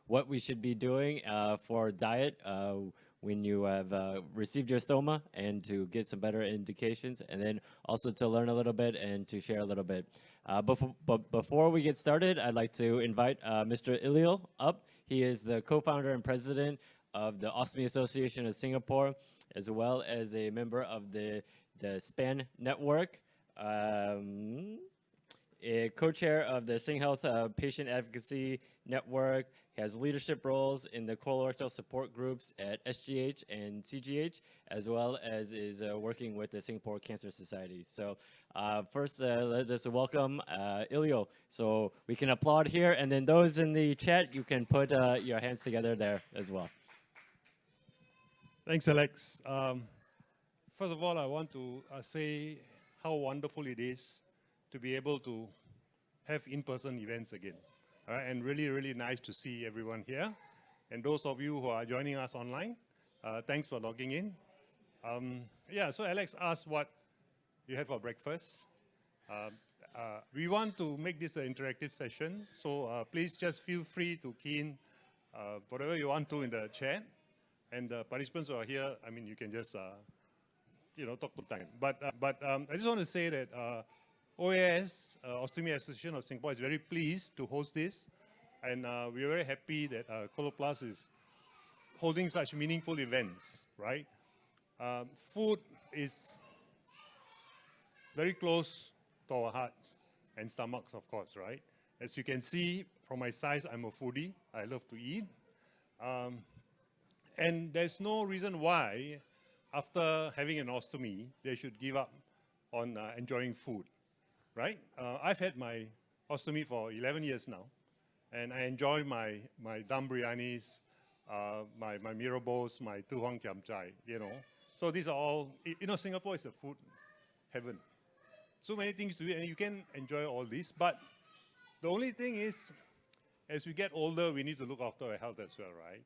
what we should be doing for diet when you have received your stoma, and to get some better indications, and then also to learn a little bit and to share a little bit. But before we get started, I'd like to invite Mr. Ilil up. He is the co-founder and president of the Ostomy Association of Singapore, as well as a member of the SPAN network. A co-chair of the Sing Health Patient Advocacy Network, has leadership roles in the colorectal support groups at SGH and CGH, as well as is working with the Singapore Cancer Society. So first, let us welcome Ilio. So we can applaud here, and then those in the chat, you can put your hands together there as well. Thanks, Alex. First of all, I want to say how wonderful it is to be able to have in-person events again. And really, really nice to see everyone here. And those of you who are joining us online, thanks for logging in. Yeah, so Alex asked what you had for breakfast. We want to make this an interactive session, so please just feel free to key in whatever you want to in the chat. And the participants who are here, I mean, you can just talk to time. But I just want to say that OAS, Ostomy Association of Singapore, is very pleased to host this. And we are very happy that Coloplast is holding such meaningful events, right? Food is very close to our hearts and stomachs, of course, right? As you can see from my size, I'm a foodie. I love to eat. And there's no reason why, after having an ostomy, they should give up on enjoying food, right? I've had my ostomy for 11 years now, and I enjoy my dum biryanis, my mee rebus, my tu hong kiam chai, So these are all, Singapore is a food heaven. So many things to eat, and you can enjoy all this. But the only thing is, as we get older, we need to look after our health as well, right?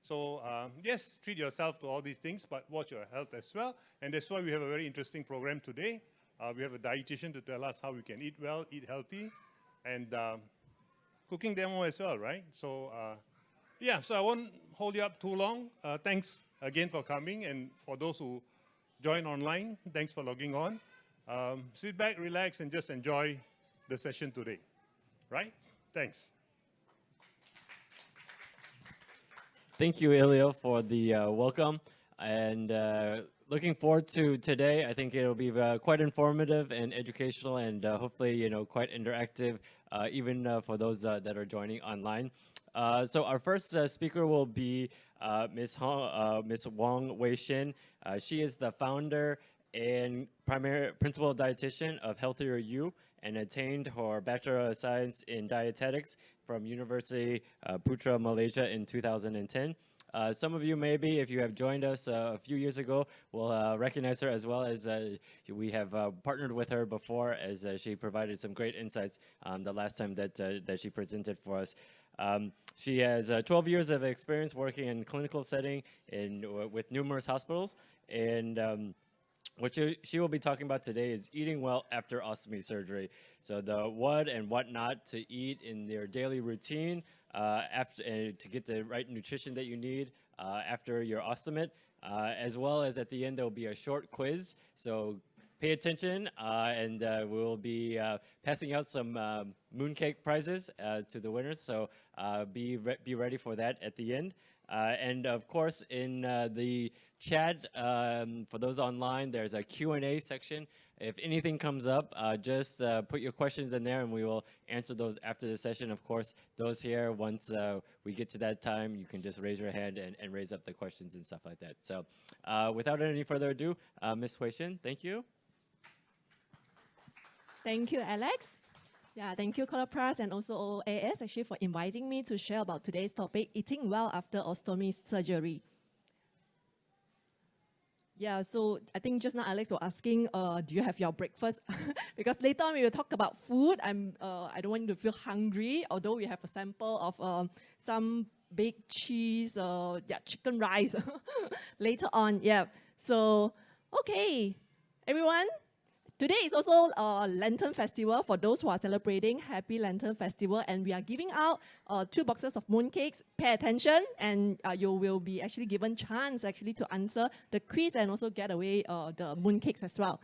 So yes, treat yourself to all these things, but watch your health as well. And that's why we have a very interesting program today. We have a dietitian to tell us how we can eat well, eat healthy, and cooking demo as well, right? So yeah, so I won't hold you up too long. Thanks again for coming, and for those who join online, thanks for logging on. Sit back, relax, and just enjoy the session today, right? Thanks. Thank you, Ilio, for the welcome, and looking forward to today. I think it'll be quite informative and educational, and hopefully, quite interactive, even for those that are joining online. So our first speaker will be Ms. Wong Hui Xin. She is the founder and Principal Dietitian of Healthier You, and attained her Bachelor of Science in Dietetics from University Putra, Malaysia in 2010. Some of you maybe, if you have joined us a few years ago, will recognize her, as well as we have partnered with her before, as she provided some great insights the last time that she presented for us. She has 12 years of experience working in clinical setting with numerous hospitals, and what she will be talking about today is eating well after ostomy surgery. So the what and what not to eat in their daily routine to get the right nutrition that you need after your ostomate, as well as at the end there will be a short quiz. So pay attention, and we'll be passing out some mooncake prizes to the winners. So be ready for that at the end. And of course, in the chat, for those online, there's a Q&A section. If anything comes up, just put your questions in there, and we will answer those after the session. Of course, those here, once we get to that time, you can just raise your hand and raise up the questions and stuff like that. So without any further ado, Ms. Hui Xin, thank you. Thank you, Alex. Yeah, thank you, Coloplast, and also OAS, actually, for inviting me to share about today's topic, eating well after ostomy surgery. Yeah, so I think just now Alex was asking, do you have your breakfast? Because later on we will talk about food. I don't want you to feel hungry, although we have a sample of some baked cheese, chicken rice later on. Yeah, so okay, everyone, today is also Lantern Festival. For those who are celebrating, Happy Lantern Festival. And we are giving out 2 boxes of mooncakes. Pay attention, and you will be actually given chance actually to answer the quiz and also get away the mooncakes as well.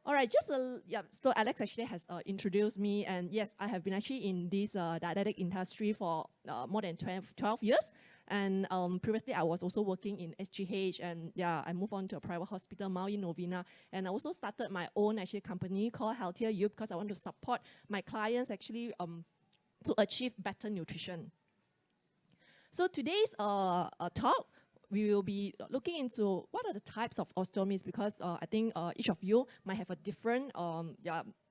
All right, so Alex actually has introduced me, and yes, I have been actually in this dietetic industry for more than 12 years. And previously, I was also working in SGH, and yeah, I moved on to a private hospital, Maui Novena, and I also started my own actually company called Healthier You, because I want to support my clients actually to achieve better nutrition. So today's talk, we will be looking into what are the types of ostomies, because I think each of you might have a different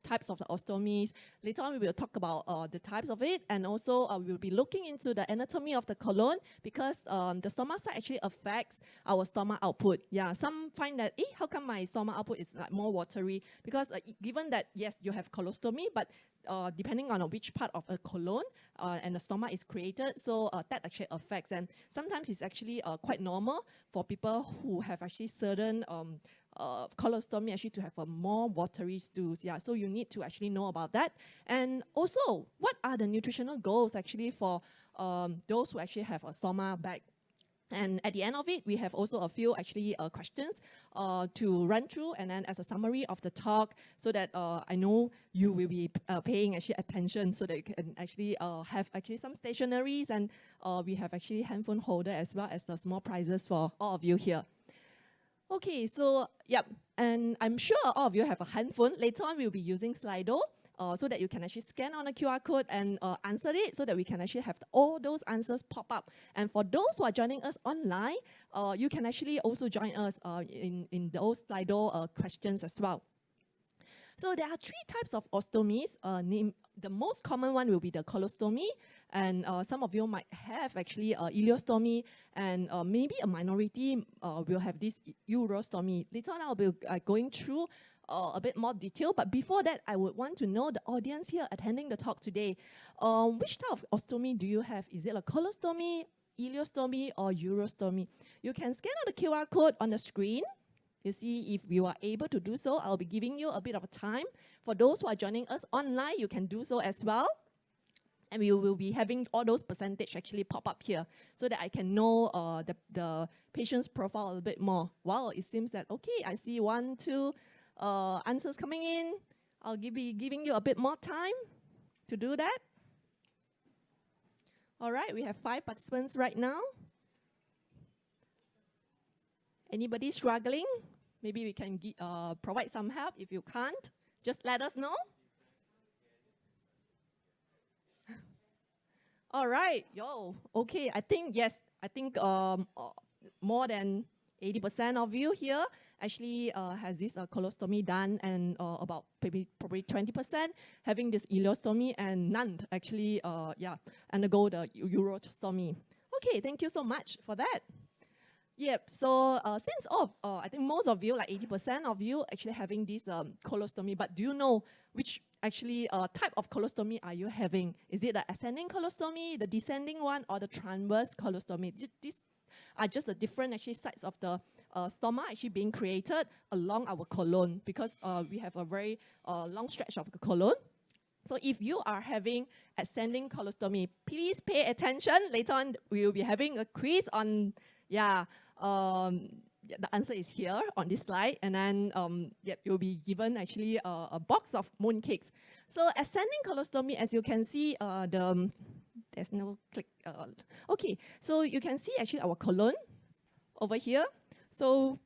types of the ostomies. Later on, we will talk about the types of it, and also we will be looking into the anatomy of the colon, because the stomach side actually affects our stomach output. Yeah, some find that, how come my stomach output is like more watery? Because given that, yes, you have colostomy, but depending on which part of a colon and the stomach is created, so that actually affects. And sometimes it's actually quite normal for people who have actually certain colostomy actually to have a more watery stools. Yeah, so you need to actually know about that. And also, what are the nutritional goals actually for those who actually have a stomach bag? And at the end of it, we have also a few actually questions to run through, and then as a summary of the talk, so that I know you will be paying actually attention, so that you can actually have actually some stationaries, and we have actually handphone holder as well as the small prizes for all of you here. Okay, so yep, and I'm sure all of you have a handphone. Later on, we'll be using Slido. So that you can actually scan on a QR code and answer it, so that we can actually have all those answers pop up. And for those who are joining us online, you can actually also join us in those Slido questions as well. So there are 3 types of ostomies. The most common one will be the colostomy, and some of you might have actually ileostomy, and maybe a minority will have this urostomy. Later on, I'll be going through a bit more detail, but before that, I would want to know the audience here attending the talk today. Which type of ostomy do you have? Is it a colostomy, ileostomy, or urostomy? You can scan on the QR code on the screen. You see, if you are able to do so, I'll be giving you a bit of time. For those who are joining us online, you can do so as well. And we will be having all those percentage actually pop up here, so that I can know the patient's profile a little bit more. Wow, it seems that, okay, I see 1, 2 answers coming in. I'll be giving you a bit more time to do that. All right, we have 5 participants right now. Anybody struggling? Maybe we can provide some help. If you can't, just let us know. All right, okay, I think, yes, I think more than 80% of you here actually has this colostomy done, and about probably 20% having this ileostomy, and none actually undergo the urostomy. Okay, thank you so much for that. Yep, so since I think most of you, like 80% of you actually having this colostomy, but do you know which actually type of colostomy are you having? Is it the ascending colostomy, the descending one, or the transverse colostomy? These are just the different actually sides of the stomach actually being created along our colon, because we have a very long stretch of the colon. So if you are having ascending colostomy, please pay attention. Later on, we will be having a quiz on, the answer is here on this slide, and then you'll be given actually a box of mooncakes. So ascending colostomy, as you can see, there's no click. Okay, so you can see actually our colon over here. So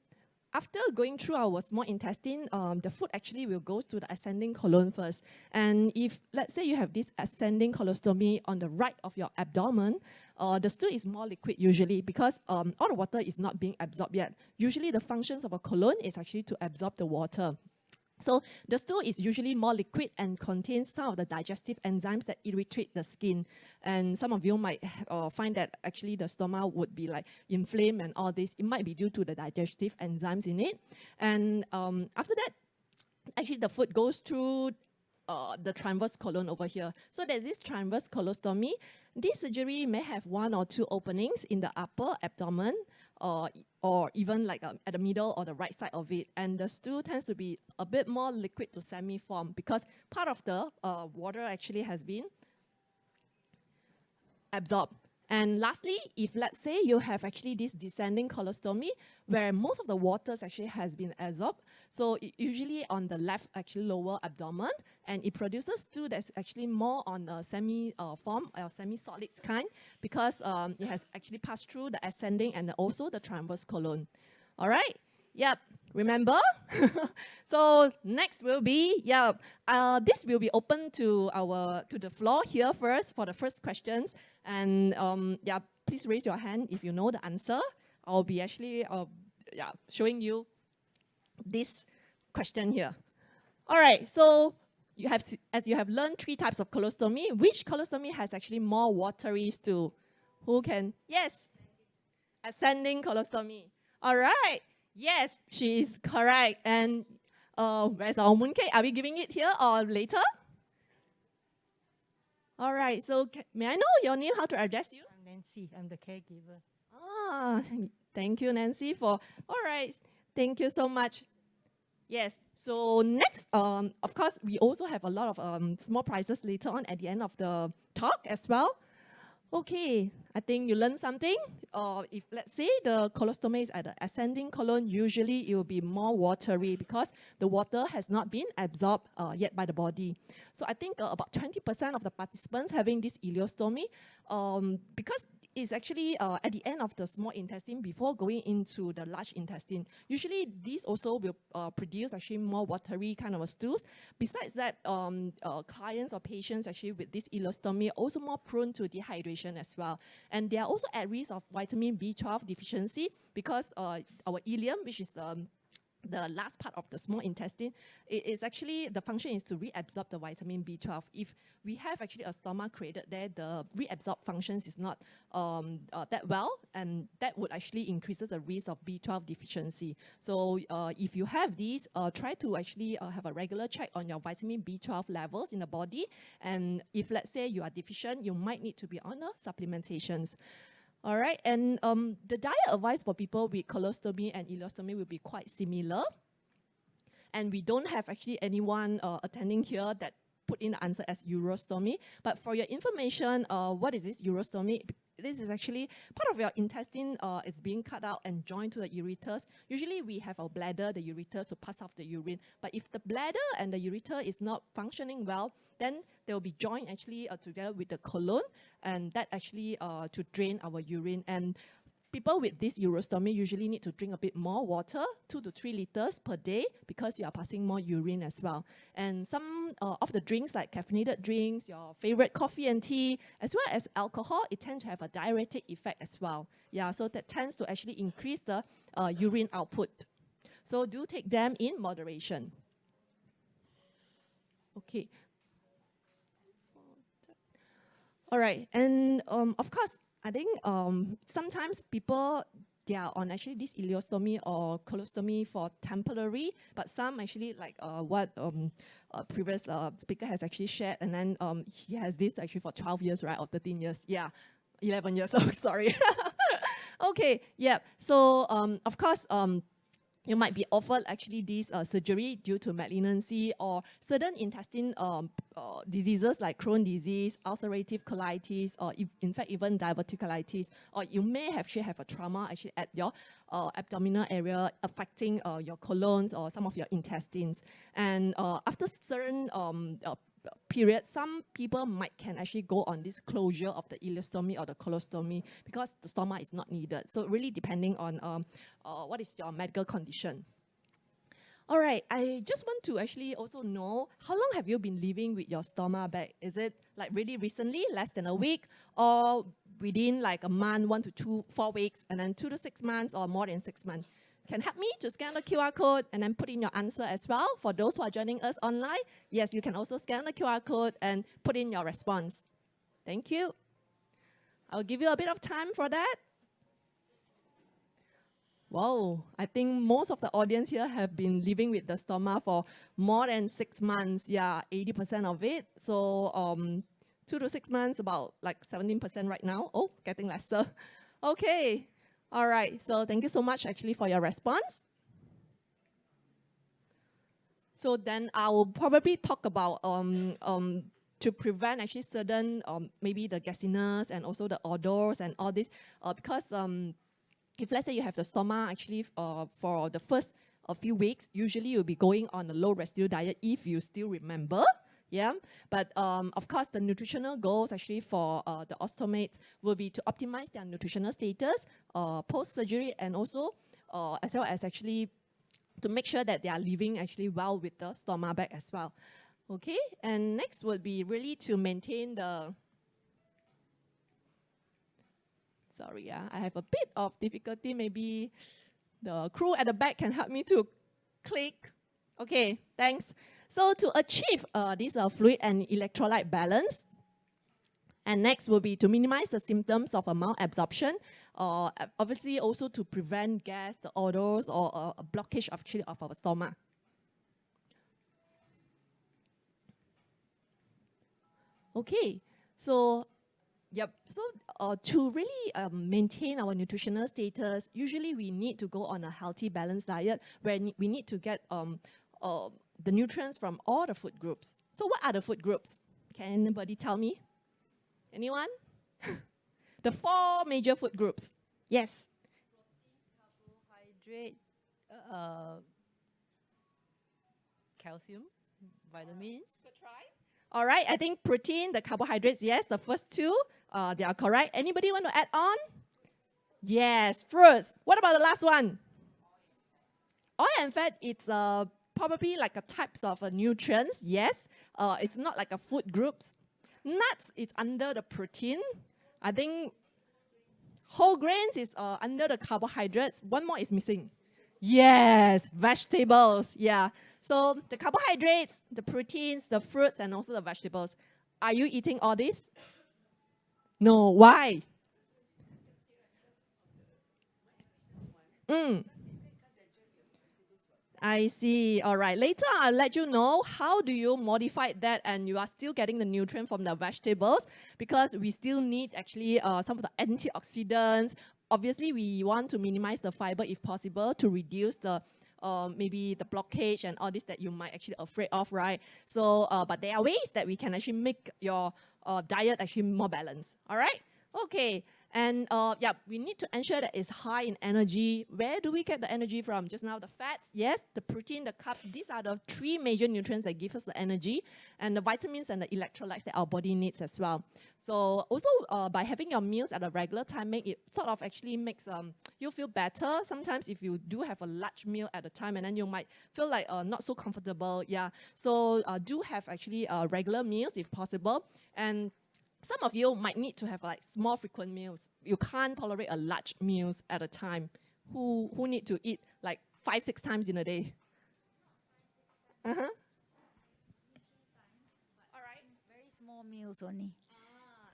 after going through our small intestine, the food actually will go to the ascending colon first. And if, let's say, you have this ascending colostomy on the right of your abdomen, the stool is more liquid usually, because all the water is not being absorbed yet. Usually the functions of a colon is actually to absorb the water. So the stool is usually more liquid and contains some of the digestive enzymes that irritate the skin. And some of you might find that actually the stomach would be like inflamed and all this. It might be due to the digestive enzymes in it. And after that, actually the food goes through the transverse colon over here. So there's this transverse colostomy. This surgery may have 1 or 2 openings in the upper abdomen. or even like at the middle or the right side of it. And the stool tends to be a bit more liquid to semi-form because part of the water actually has been absorbed. And lastly, if let's say you have actually this descending colostomy where most of the waters actually has been absorbed, so usually on the left, actually lower abdomen, and it produces stool that's actually more on a semi-form or semi-solid kind because it has actually passed through the ascending and also the transverse colon. All right? Yep. Remember? So next will be, this will be open to the floor here first for the first questions. And please raise your hand if you know the answer. I'll be actually showing you this question here. All right, so as you have learned 3 types of colostomy, which colostomy has actually more watery stool? Who can? Yes, ascending colostomy. All right. Yes, she is correct. And where's our mooncake? Are we giving it here or later? All right, so may I know your name, how to address you? I'm Nancy, I'm the caregiver. Ah, thank you, Nancy, all right, thank you so much. Yes, so next, of course, we also have a lot of small prizes later on at the end of the talk as well. Okay, I think you learned something. If let's say the colostomy is at the ascending colon, usually it will be more watery because the water has not been absorbed yet by the body. So I think about 20% of the participants having this ileostomy, because it's actually at the end of the small intestine before going into the large intestine. Usually these also will produce actually more watery kind of stools. Besides that, clients or patients actually with this ileostomy are also more prone to dehydration as well. And they are also at risk of vitamin B12 deficiency because our ileum, which is the last part of the small intestine, it is actually, the function is to reabsorb the vitamin B12. If we have actually a stoma created there, the reabsorb functions is not that well, and that would actually increases the risk of B12 deficiency. So if you have these, try to actually have a regular check on your vitamin B12 levels in the body. And if let's say you are deficient, you might need to be on supplementations. All right, and the diet advice for people with colostomy and ileostomy will be quite similar. And we don't have actually anyone attending here that put in the answer as urostomy. But for your information, what is this urostomy? This is actually part of your intestine is being cut out and joined to the ureters. Usually we have our bladder, the ureters, to pass off the urine. But if the bladder and the ureter is not functioning well, then they will be joined actually together with the colon, and that actually to drain our urine. And people with this urostomy usually need to drink a bit more water, 2 to 3 liters per day, because you are passing more urine as well. And some of the drinks, like caffeinated drinks, your favorite coffee and tea, as well as alcohol, it tends to have a diuretic effect as well. Yeah, so that tends to actually increase the urine output. So do take them in moderation. Okay. All right, and of course, I think sometimes people, they are on actually this ileostomy or colostomy for temporary, but some actually like what previous speaker has actually shared, and then he has this actually for 12 years, right, or 13 years, yeah, 11 years, oh, sorry. Okay, yeah, so of course, you might be offered actually this surgery due to malignancy or certain intestine diseases like Crohn's disease, ulcerative colitis, or in fact even diverticulitis. Or you may actually have a trauma actually at your abdominal area affecting your colons or some of your intestines. And after certain period, some people can actually go on this closure of the ileostomy or the colostomy because the stoma is not needed. So really depending on what is your medical condition. All right, I just want to actually also know, how long have you been living with your stoma bag? Is it like really recently, less than a week, or within like a month, 1 to 4 weeks, and then 2 to 6 months, or more than 6 months? Can help me to scan the QR code and then put in your answer as well. For those who are joining us online, yes, you can also scan the QR code and put in your response. Thank you. I'll give you a bit of time for that. Wow, I think most of the audience here have been living with the stoma for more than 6 months. Yeah, 80% of it. So 2 to 6 months, about like 17% right now. Oh, getting lesser. Okay. All right, so thank you so much actually for your response. So then I will probably talk about to prevent actually certain maybe the gassiness and also the odors and all this because if let's say you have the stoma actually for the first few weeks, usually you'll be going on a low residue diet if you still remember. Yeah, but of course the nutritional goals actually for the ostomates will be to optimize their nutritional status post-surgery and also as well as actually to make sure that they are living actually well with the stoma bag as well. Okay, and next would be really to maintain the, sorry, I have a bit of difficulty, maybe the crew at the back can help me to click. Okay, thanks. So to achieve this fluid and electrolyte balance, and next will be to minimize the symptoms of malabsorption, obviously also to prevent gas, the odors, or a blockage actually of our stomach. Okay, so yep. So to really maintain our nutritional status, usually we need to go on a healthy, balanced diet where we need to get the nutrients from all the food groups. So what are the food groups? Can anybody tell me? Anyone? The 4 major food groups. Yes. Carbohydrate, calcium, vitamins. All right, I think protein, the carbohydrates, yes, the first 2, they are correct. Anybody want to add on? Yes, fruits. What about the last one? Oil and fat, it's probably like a types of nutrients, yes. It's not like a food groups. Nuts is under the protein. I think whole grains is under the carbohydrates. One more is missing. Yes, vegetables, yeah. So the carbohydrates, the proteins, the fruits, and also the vegetables. Are you eating all this? No, why? I see. All right. Later, I'll let you know how do you modify that and you are still getting the nutrient from the vegetables because we still need actually some of the antioxidants. Obviously, we want to minimize the fiber if possible to reduce the maybe the blockage and all this that you might actually afraid of, right? So, but there are ways that we can actually make your diet actually more balanced. All right. Okay. And yeah, we need to ensure that it's high in energy. Where do we get the energy from? Just now, the fats, yes, the protein, the carbs. These are the 3 major nutrients that give us the energy, and the vitamins and the electrolytes that our body needs as well. So also by having your meals at a regular time, it sort of actually makes you feel better. Sometimes if you do have a large meal at a time, and then you might feel like not so comfortable. Yeah, so do have actually regular meals if possible. And some of you might need to have like small frequent meals. You can't tolerate a large meals at a time. Who need to eat like 5-6 times in a day? All right. Very small meals only.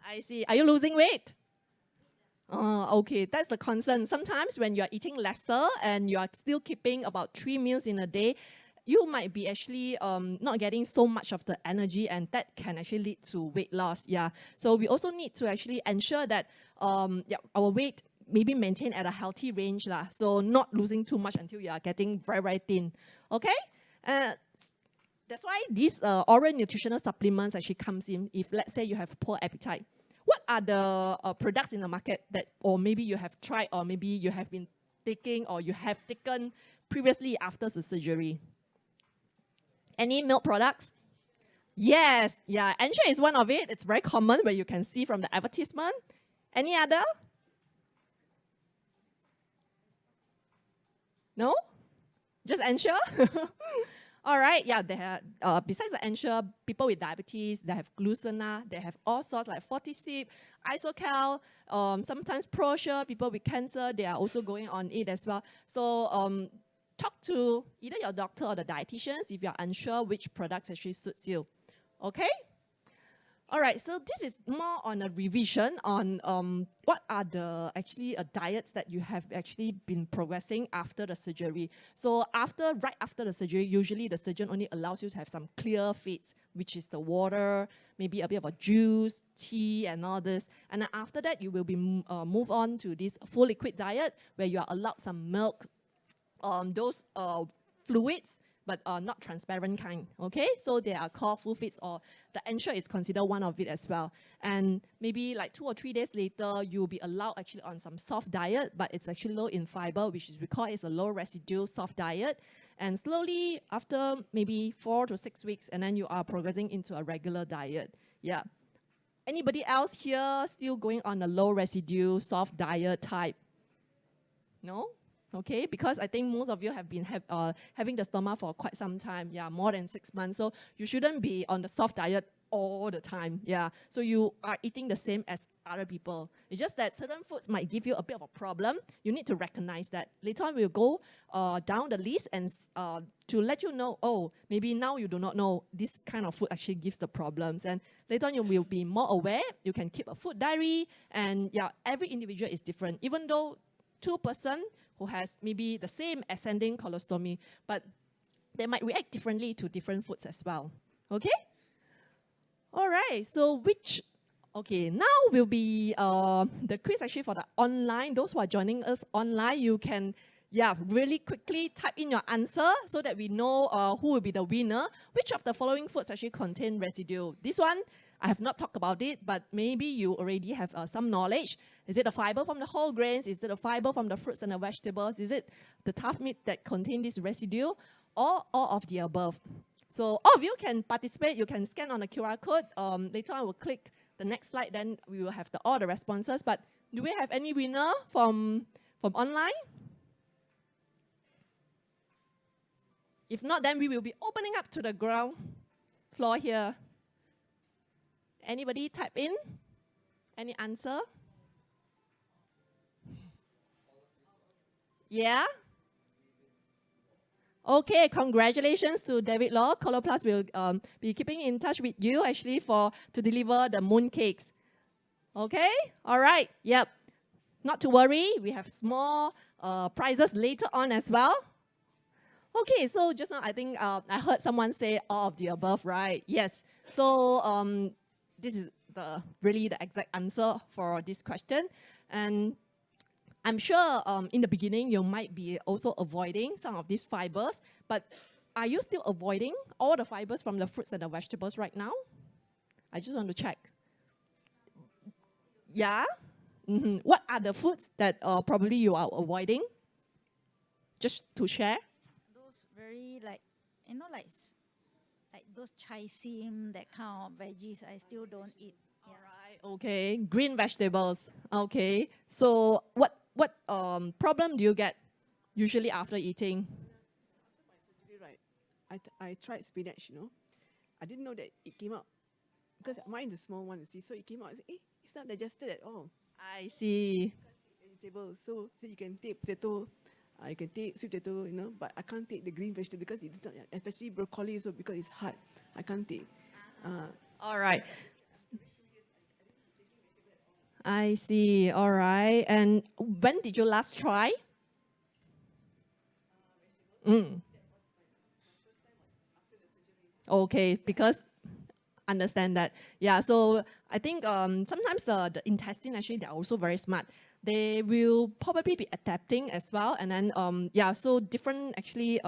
I see. Are you losing weight? Okay, that's the concern. Sometimes when you are eating lesser and you are still keeping about 3 meals in a day, you might be actually not getting so much of the energy, and that can actually lead to weight loss. Yeah. So we also need to actually ensure that yeah, our weight maybe maintain at a healthy range lah. So not losing too much until you are getting very, very thin. Okay. That's why these oral nutritional supplements actually comes in if let's say you have poor appetite. What are the products in the market that, or maybe you have tried, or maybe you have been taking, or you have taken previously after the surgery? Any milk products? Yes, yeah, Ensure is one of it. It's very common where you can see from the advertisement. Any other? No? Just Ensure? All right, yeah, they have, besides the Ensure, people with diabetes, they have Glucina, they have all sorts like Fortisip, Isocal, sometimes ProSure, people with cancer, they are also going on it as well. So talk to either your doctor or the dietitians if you're unsure which products actually suits you. Okay? All right, so this is more on a revision on what are the actually diets that you have actually been progressing after the surgery. So right after the surgery, usually the surgeon only allows you to have some clear feeds. which is the water, maybe a bit of a juice, tea, and all this. And then after that, you will be move on to this full liquid diet where you are allowed some milk, those fluids, but not transparent kind, okay? So they are called full feeds, or the ensure is considered one of it as well. And maybe like 2 or 3 days later, you'll be allowed actually on some soft diet, but it's actually low in fiber, which is we call it a low residue soft diet. And slowly, after maybe 4 to 6 weeks, and then you are progressing into a regular diet. Yeah. Anybody else here still going on a low residue soft diet type? No? Okay, because I think most of you have been having the stoma for quite some time, yeah, more than 6 months. So you shouldn't be on the soft diet all the time, yeah. So you are eating the same as other people. It's just that certain foods might give you a bit of a problem. You need to recognize that. Later on, we'll go down the list and to let you know, oh, maybe now you do not know this kind of food actually gives the problems. And later on, you will be more aware. You can keep a food diary. And yeah, every individual is different. Even though 2 person who has maybe the same ascending colostomy, but they might react differently to different foods as well. Okay? All right, so okay, now will be the quiz actually for the online. Those who are joining us online, you can, yeah, really quickly type in your answer so that we know who will be the winner. Which of the following foods actually contain residue? This one, I have not talked about it, but maybe you already have some knowledge. Is it the fiber from the whole grains? Is it the fiber from the fruits and the vegetables? Is it the tough meat that contain this residue? Or all of the above? So all of you can participate. You can scan on the QR code. Later on, we'll click the next slide. Then we will have all the responses. But do we have any winner from online? If not, then we will be opening up to the ground floor here. Anybody type in? Any answer? Yeah? Okay, congratulations to David Law. Coloplast will be keeping in touch with you actually to deliver the mooncakes. Okay? All right. Yep. Not to worry. We have small prizes later on as well. Okay, so just now I think I heard someone say all of the above, right? Yes. So this is really the exact answer for this question. And I'm sure in the beginning you might be also avoiding some of these fibers, but are you still avoiding all the fibers from the fruits and the vegetables right now? I just want to check. Yeah? Mm-hmm. What are the foods that probably you are avoiding? Just to share. Those very like those chai sim, that kind of veggies, I still don't eat. Yeah. All right. Okay. Green vegetables. Okay. So what problem do you get usually after eating? Right. I tried spinach, I didn't know that it came out. Because mine is a small one, you see. So it came out. I said, it's not digested at all. I see. Vegetables. So you can take potato, you can take sweet potato, but I can't take the green vegetable because it's not, especially broccoli, so because it's hard. I can't take. All right. I see. All right. And when did you last try? Okay, because understand that. Yeah, so I think sometimes the intestine actually, they're also very smart. They will probably be adapting as well. And then, yeah, so different actually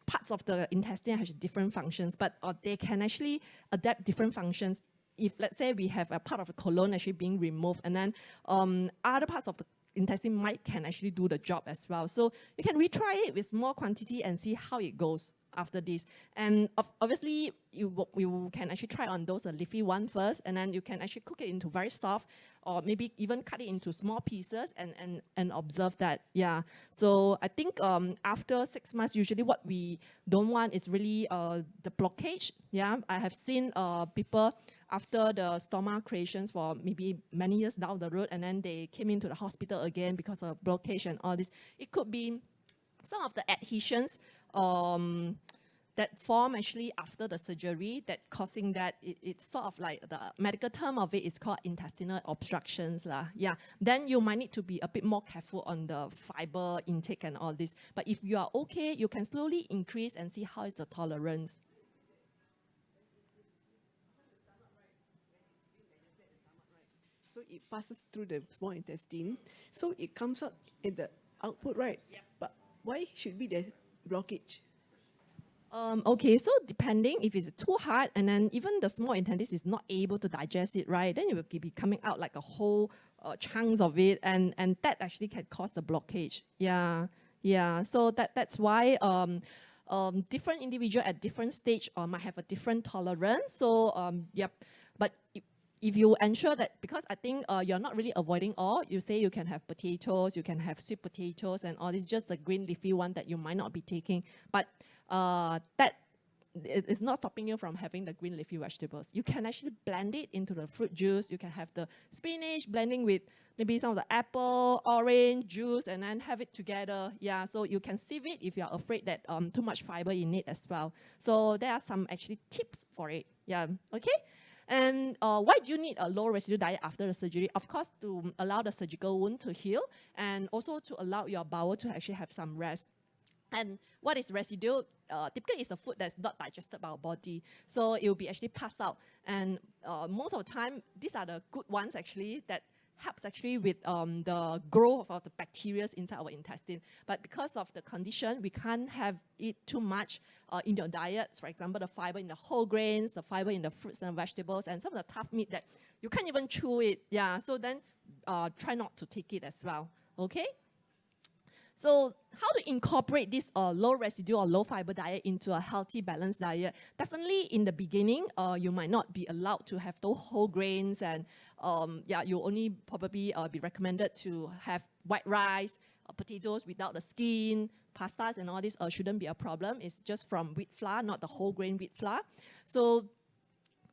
parts of the intestine have different functions, but they can actually adapt different functions. If let's say we have a part of the colon actually being removed, and then other parts of the intestine can actually do the job as well. So you can retry it with more quantity and see how it goes after this. And obviously, you can actually try on those leafy one first, and then you can actually cook it into very soft, or maybe even cut it into small pieces and observe that. Yeah. So I think after 6 months, usually what we don't want is really the blockage. Yeah. I have seen people after the stoma creations for maybe many years down the road, and then they came into the hospital again because of blockage and all this. It could be some of the adhesions that form actually after the surgery that causing that. It's sort of like the medical term of it is called intestinal obstructions. Yeah. Then you might need to be a bit more careful on the fiber intake and all this. But if you are okay, you can slowly increase and see how is the tolerance. So it passes through the small intestine. So it comes out in the output, right? Yep. But why should be the blockage? Okay, so depending if it's too hard and then even the small intestine is not able to digest it, right, then it will be coming out like a whole chunks of it, and that actually can cause the blockage. Yeah, yeah. So that's why different individual at different stage might have a different tolerance. So yep, but if you ensure that, because I think you're not really avoiding all, you say you can have potatoes, you can have sweet potatoes and all this, just the green leafy one that you might not be taking, but that it's not stopping you from having the green leafy vegetables. You can actually blend it into the fruit juice. You can have the spinach blending with maybe some of the apple, orange juice, and then have it together. Yeah, so you can sieve it if you're afraid that too much fiber in it as well. So there are some actually tips for it. Yeah, okay. And why do you need a low residue diet after the surgery? Of course, to allow the surgical wound to heal, and also to allow your bowel to actually have some rest. And what is residue? Typically, it's the food that's not digested by our body. So it will be actually passed out. And most of the time, these are the good ones actually that helps actually with the growth of the bacteria inside our intestine. But because of the condition, we can't have it too much in your diet. For example, the fiber in the whole grains, the fiber in the fruits and vegetables, and some of the tough meat that you can't even chew it. Yeah, so then try not to take it as well. Okay? So how to incorporate this low residue or low fiber diet into a healthy, balanced diet? Definitely in the beginning, you might not be allowed to have those whole grains, and yeah, you only probably be recommended to have white rice, potatoes without the skin, pastas and all this shouldn't be a problem. It's just from wheat flour, not the whole grain wheat flour. So,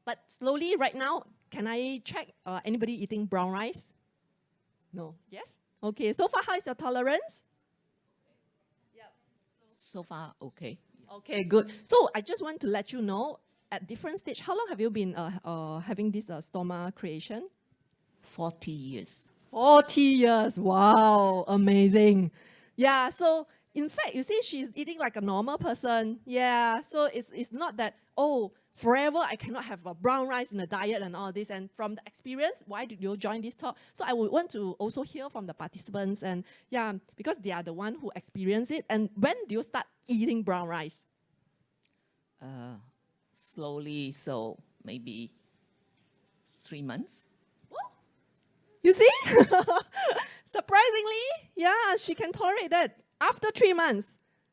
but slowly right now, can I check anybody eating brown rice? No? Yes? Okay, so far how is your tolerance? So far, okay. Okay, good. So I just want to let you know, at different stage, how long have you been having this stoma creation? 40 years. 40 years. Wow, amazing. Yeah, so in fact, you see, she's eating like a normal person. Yeah, so it's not that, oh, forever I cannot have a brown rice in the diet and all this. And from the experience, why did you join this talk? So I would want to also hear from the participants, and yeah, because they are the one who experience it. And when do you start eating brown rice? Slowly, so maybe 3 months. You see? Surprisingly, yeah, she can tolerate that after 3 months.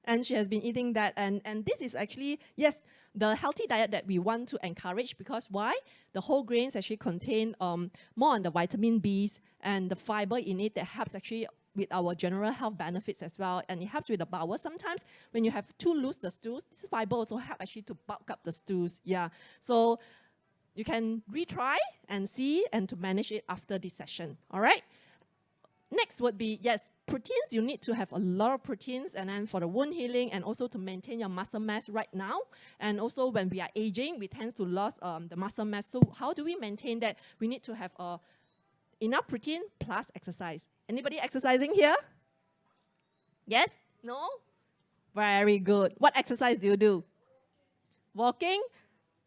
And she has been eating that. And this is actually, yes, the healthy diet that we want to encourage, because why? The whole grains actually contain more on the vitamin Bs and the fiber in it that helps actually with our general health benefits as well. And it helps with the bowel. Sometimes when you have too loose the stools, this fiber also help actually to bulk up the stools. Yeah. So you can retry and see and to manage it after this session. All right. Next would be, yes, proteins. You need to have a lot of proteins, and then for the wound healing and also to maintain your muscle mass right now. And also when we are aging, we tend to lose the muscle mass. So how do we maintain that? We need to have enough protein plus exercise. Anybody exercising here? Yes? No? Very good. What exercise do you do? Walking?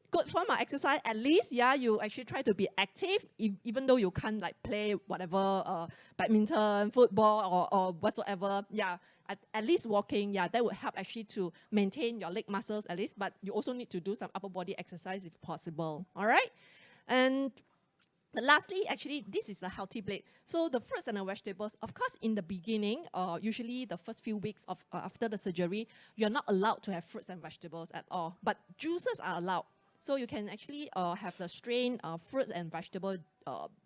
Good form of exercise. At least, yeah, you actually try to be active, even though you can't like play whatever, badminton, football, or whatsoever. Yeah, at least walking, yeah, that would help actually to maintain your leg muscles at least, but you also need to do some upper body exercise if possible. All right? And lastly, actually, this is a healthy plate. So the fruits and the vegetables, of course, in the beginning, usually the first few weeks of after the surgery, you're not allowed to have fruits and vegetables at all, but juices are allowed. So you can actually have the strained fruits and vegetable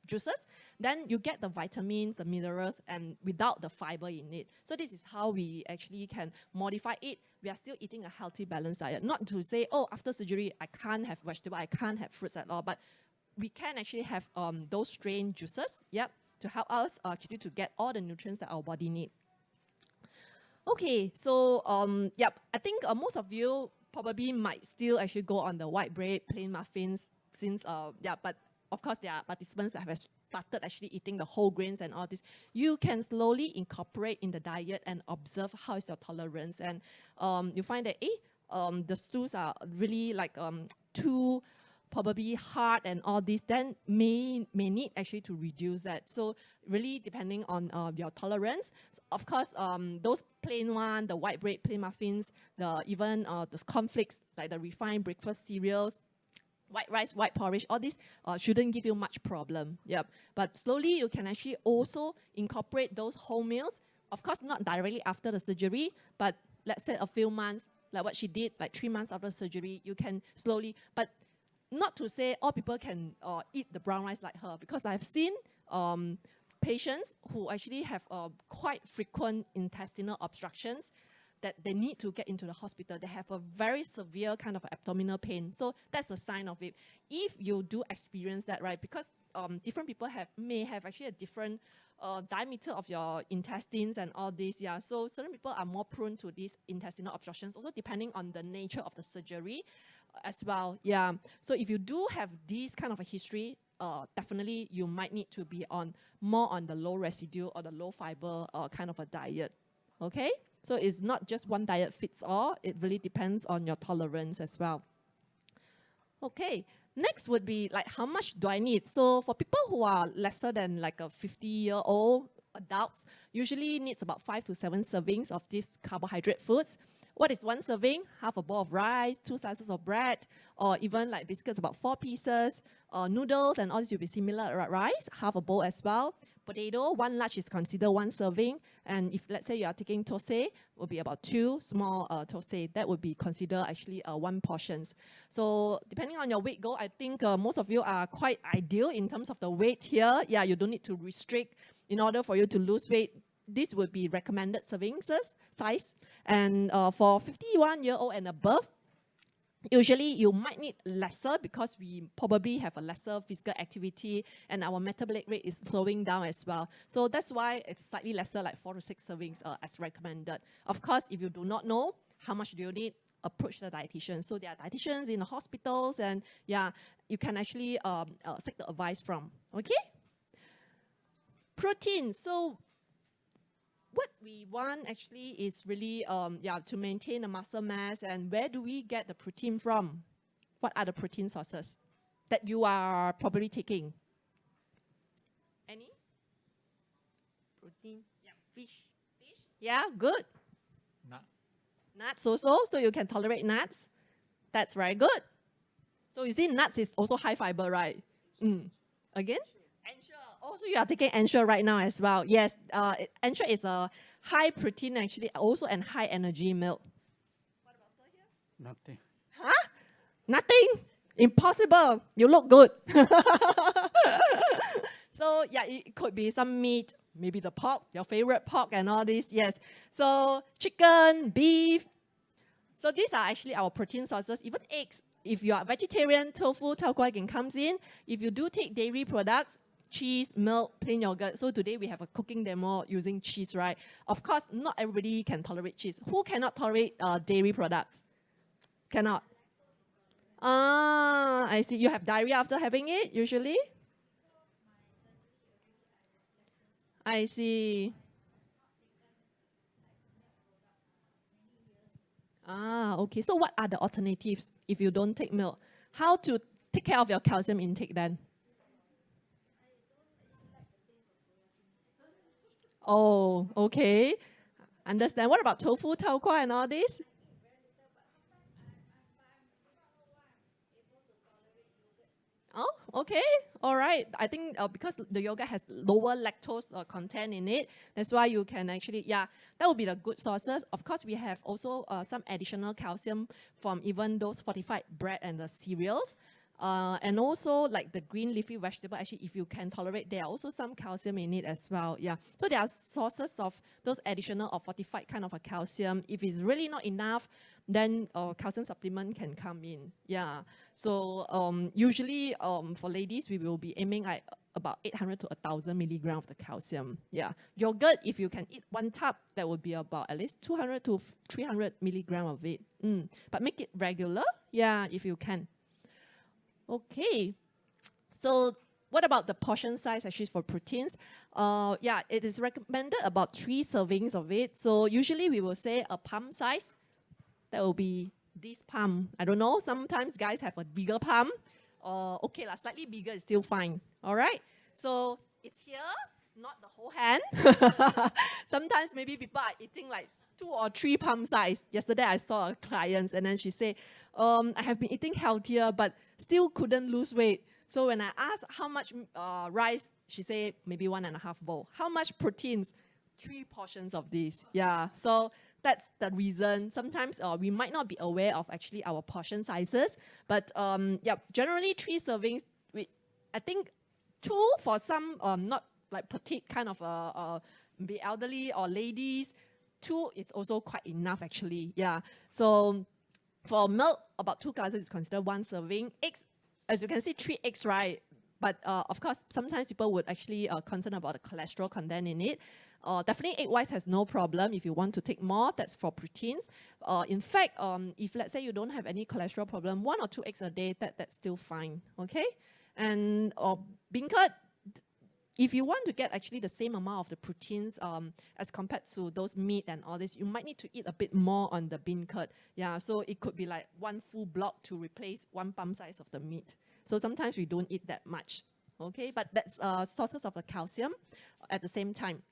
juices. Then you get the vitamins, the minerals, and without the fiber in it. So this is how we actually can modify it. We are still eating a healthy, balanced diet. Not to say, oh, after surgery, I can't have vegetable, I can't have fruits at all. But we can actually have those strained juices, yep, to help us actually to get all the nutrients that our body needs. Okay, so yep, I think most of you probably might still actually go on the white bread, plain muffins, since, yeah, but of course there are participants that have started actually eating the whole grains and all this. You can slowly incorporate in the diet and observe how is your tolerance. And you find that, the stools are really like too probably hard and all this, then may need actually to reduce that. So really depending on your tolerance. So of course, those plain one, the white bread, plain muffins, even those cornflakes, like the refined breakfast cereals, white rice, white porridge, all this shouldn't give you much problem. Yep. But slowly you can actually also incorporate those whole meals. Of course, not directly after the surgery, but let's say a few months, like what she did, like 3 months after surgery, you can slowly, but not to say all people can eat the brown rice like her, because I've seen patients who actually have quite frequent intestinal obstructions that they need to get into the hospital. They have a very severe kind of abdominal pain. So that's a sign of it. If you do experience that, right, because different people may have actually a different diameter of your intestines and all this, yeah. So certain people are more prone to these intestinal obstructions, also depending on the nature of the surgery as well, yeah. So if you do have this kind of a history, definitely you might need to be more on the low residue or the low fiber kind of a diet, okay? So it's not just one diet fits all. It really depends on your tolerance as well. Okay, next would be like how much do I need? So for people who are lesser than like a 50-year-old adults, usually needs about 5 to 7 servings of these carbohydrate foods. What is one serving? Half a bowl of rice, 2 slices of bread, or even like biscuits about 4 pieces. Noodles and all this will be similar, rice, half a bowl as well. Potato, 1 large is considered 1 serving. And if let's say you are taking thosai, will be about 2 small thosai. That would be considered actually 1 portions. So depending on your weight goal, I think most of you are quite ideal in terms of the weight here. Yeah, you don't need to restrict in order for you to lose weight. This would be recommended serving size. And for 51-year-old and above, usually you might need lesser because we probably have a lesser physical activity and our metabolic rate is slowing down as well. So that's why it's slightly lesser, like 4 to 6 servings as recommended. Of course, if you do not know how much do you need, approach the dietitian. So there are dietitians in the hospitals, and yeah, you can actually seek the advice from. Okay? Protein. So what we want actually is really to maintain the muscle mass. And where do we get the protein from? What are the protein sources that you are probably taking? Any? Protein? Yeah. Fish. Fish? Yeah, good. Nuts also, so you can tolerate nuts. That's very good. So you see, nuts is also high fiber, right? Again? Ensure. Also, you are taking Ensure right now as well. Yes, Ensure is a high protein actually, also and high energy milk. What about Sir here? Nothing. Huh? Nothing? Impossible. You look good. So yeah, it could be some meat, maybe the pork, your favorite pork and all this. Yes. So chicken, beef. So these are actually our protein sources. Even eggs. If you are vegetarian, tofu, tau kwa again comes in. If you do take dairy products, cheese, milk, plain yogurt. So today we have a cooking demo using cheese, right? Of course, not everybody can tolerate cheese. Who cannot tolerate dairy products? Cannot. Ah, I see. You have diarrhea after having it, usually? I see. Ah, okay. So what are the alternatives if you don't take milk? How to take care of your calcium intake then? Oh, okay. Understand. What about tofu, tau kwa and all this? Oh, okay. All right. I think because the yogurt has lower lactose content in it, that's why you can actually, yeah, that would be the good sources. Of course, we have also some additional calcium from even those fortified bread and the cereals. And also like the green leafy vegetable, actually, if you can tolerate, there are also some calcium in it as well. Yeah. So there are sources of those additional or fortified kind of a calcium. If it's really not enough, then calcium supplement can come in. Yeah. So usually for ladies, we will be aiming at about 800 to 1,000 milligram of the calcium. Yeah. Yogurt, if you can eat 1 tub, that would be about at least 200 to 300 milligram of it. But make it regular. Yeah, if you can. Okay, so what about the portion size actually for proteins? Yeah, it is recommended about 3 servings of it. So usually we will say a palm size. That will be this palm. I don't know, sometimes guys have a bigger palm. or okay, slightly bigger is still fine. All right. So it's here, not the whole hand. Sometimes maybe people are eating like 2 or 3 palm size. Yesterday I saw a client and then she said, I have been eating healthier but still couldn't lose weight. So when I asked how much rice, she said maybe 1.5 bowl. How much proteins? 3 portions of this. Yeah, so that's the reason. Sometimes we might not be aware of actually our portion sizes, but yeah, generally 3 servings. I think 2 for some not like petite kind of be elderly or ladies. 2 is also quite enough actually. Yeah, so for milk, about 2 glasses is considered 1 serving. Eggs, as you can see, 3 eggs, right? But of course, sometimes people would actually concern about the cholesterol content in it. Definitely egg whites has no problem. If you want to take more, that's for proteins. In fact, if let's say you don't have any cholesterol problem, 1 or 2 eggs a day, that's still fine, okay? And beancurd, if you want to get actually the same amount of the proteins as compared to those meat and all this, you might need to eat a bit more on the beancurd. Yeah, so it could be like 1 full block to replace 1 palm size of the meat. So sometimes we don't eat that much, okay? But that's sources of the calcium at the same time.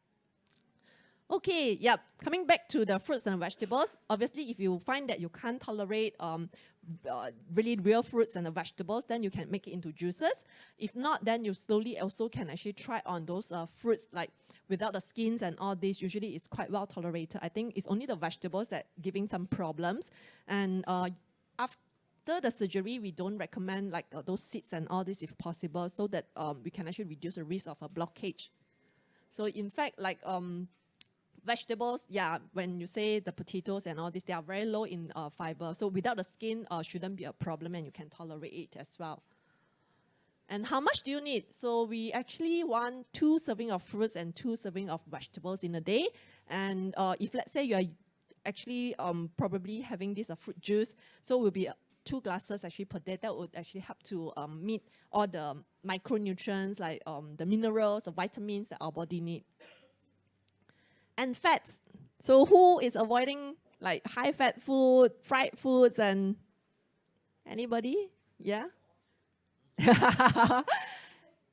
Okay, yep. Coming back to the fruits and vegetables, obviously if you find that you can't tolerate really real fruits and the vegetables, then you can make it into juices. If not, then you slowly also can actually try on those fruits like without the skins and all this. Usually it's quite well tolerated. I think it's only the vegetables that giving some problems. And after the surgery, we don't recommend like those seeds and all this if possible, so that we can actually reduce the risk of a blockage. So in fact, like vegetables, yeah, when you say the potatoes and all this, they are very low in fiber. So without the skin, shouldn't be a problem and you can tolerate it as well. And how much do you need? So we actually want 2 servings of fruits and 2 servings of vegetables in a day. And if let's say you are actually probably having this fruit juice, so will be 2 glasses actually per day. That would actually help to meet all the micronutrients like the minerals, the vitamins that our body need. And fats. So who is avoiding like high fat food, fried foods, and anybody? Yeah?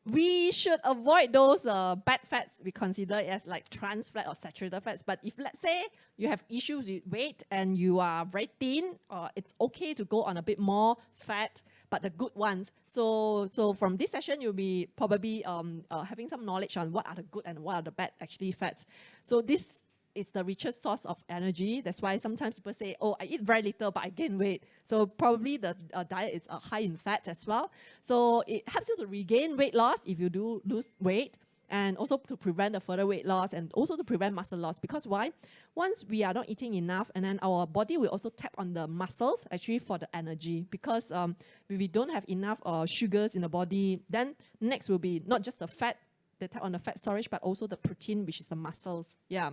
We should avoid those bad fats we consider as like trans fat or saturated fats. But if let's say you have issues with weight and you are very thin, it's okay to go on a bit more fat, but the good ones. So from this session, you'll be probably having some knowledge on what are the good and what are the bad actually fats. So this is the richest source of energy. That's why sometimes people say, oh, I eat very little, but I gain weight. So probably the diet is high in fat as well. So it helps you to regain weight loss if you do lose weight, and also to prevent the further weight loss, and also to prevent muscle loss. Because why? Once we are not eating enough, and then our body will also tap on the muscles actually for the energy. Because if we don't have enough sugars in the body, then next will be not just the fat, they tap on the fat storage, but also the protein, which is the muscles. Yeah.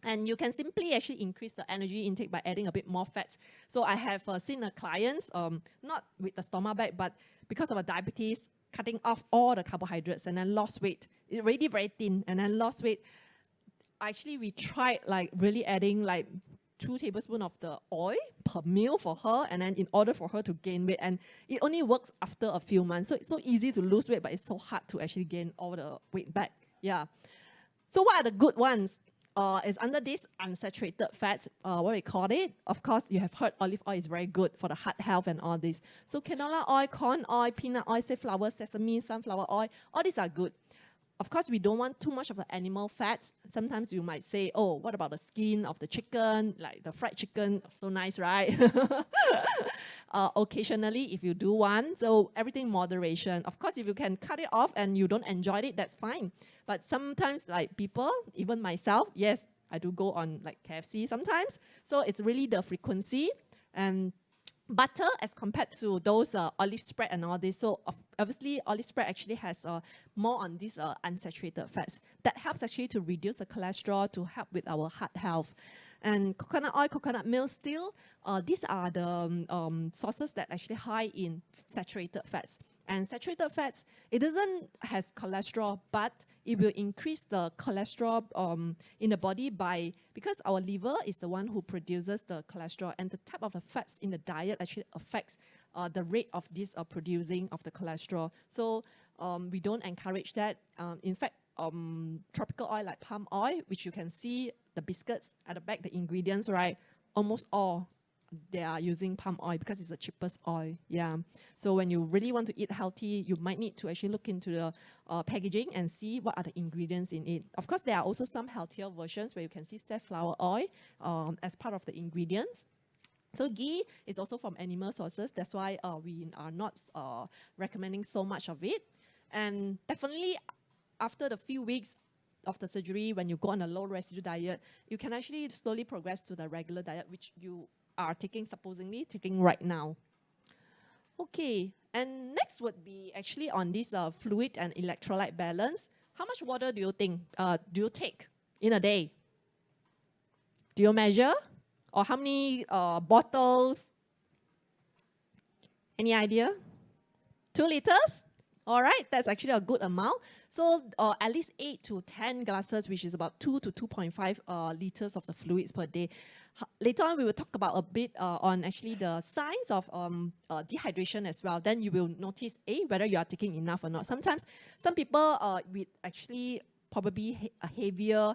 And you can simply actually increase the energy intake by adding a bit more fats. So I have seen a client, not with the stomach bag, but because of a diabetes, cutting off all the carbohydrates and then lost weight. It's already very thin and then lost weight. Actually, we tried like really adding like 2 tablespoons of the oil per meal for her, and then in order for her to gain weight. And it only works after a few months. So it's so easy to lose weight, but it's so hard to actually gain all the weight back. Yeah. So what are the good ones? Is under this unsaturated fats, what we call it. Of course, you have heard olive oil is very good for the heart health and all this. So canola oil, corn oil, peanut oil, safflower, sesame, sunflower oil, all these are good. Of course, we don't want too much of the animal fats. Sometimes you might say, oh, what about the skin of the chicken, like the fried chicken? So nice, right? Occasionally, if you do want, so everything moderation. Of course, if you can cut it off and you don't enjoy it, that's fine. But sometimes, like people, even myself, yes, I do go on like KFC sometimes. So it's really the frequency. And butter as compared to those olive spread and all this. So obviously olive spread actually has more on these unsaturated fats. That helps actually to reduce the cholesterol, to help with our heart health. And coconut oil, coconut milk still, these are the sources that actually high in saturated fats. And saturated fats, it doesn't has cholesterol, but it will increase the cholesterol in the body because our liver is the one who produces the cholesterol, and the type of the fats in the diet actually affects the rate of this producing of the cholesterol. So we don't encourage that. In fact, tropical oil like palm oil, which you can see the biscuits at the back, the ingredients, right? Almost all they are using palm oil because it's the cheapest oil. Yeah. So when you really want to eat healthy, you might need to actually look into the packaging and see what are the ingredients in it. Of course, there are also some healthier versions where you can see safflower oil as part of the ingredients. So ghee is also from animal sources. That's why we are not recommending so much of it. And definitely after the few weeks of the surgery, when you go on a low residue diet, you can actually slowly progress to the regular diet, which you are supposedly taking right now. Okay, and next would be actually on this fluid and electrolyte balance. How much water do you think, do you take in a day? Do you measure? Or how many bottles? Any idea? 2 liters? All right, that's actually a good amount. So at least 8 to 10 glasses, which is about 2 to 2.5 liters of the fluids per day. Later on, we will talk about a bit on actually the signs of dehydration as well. Then you will notice whether you are taking enough or not. Sometimes some people with actually probably heavier,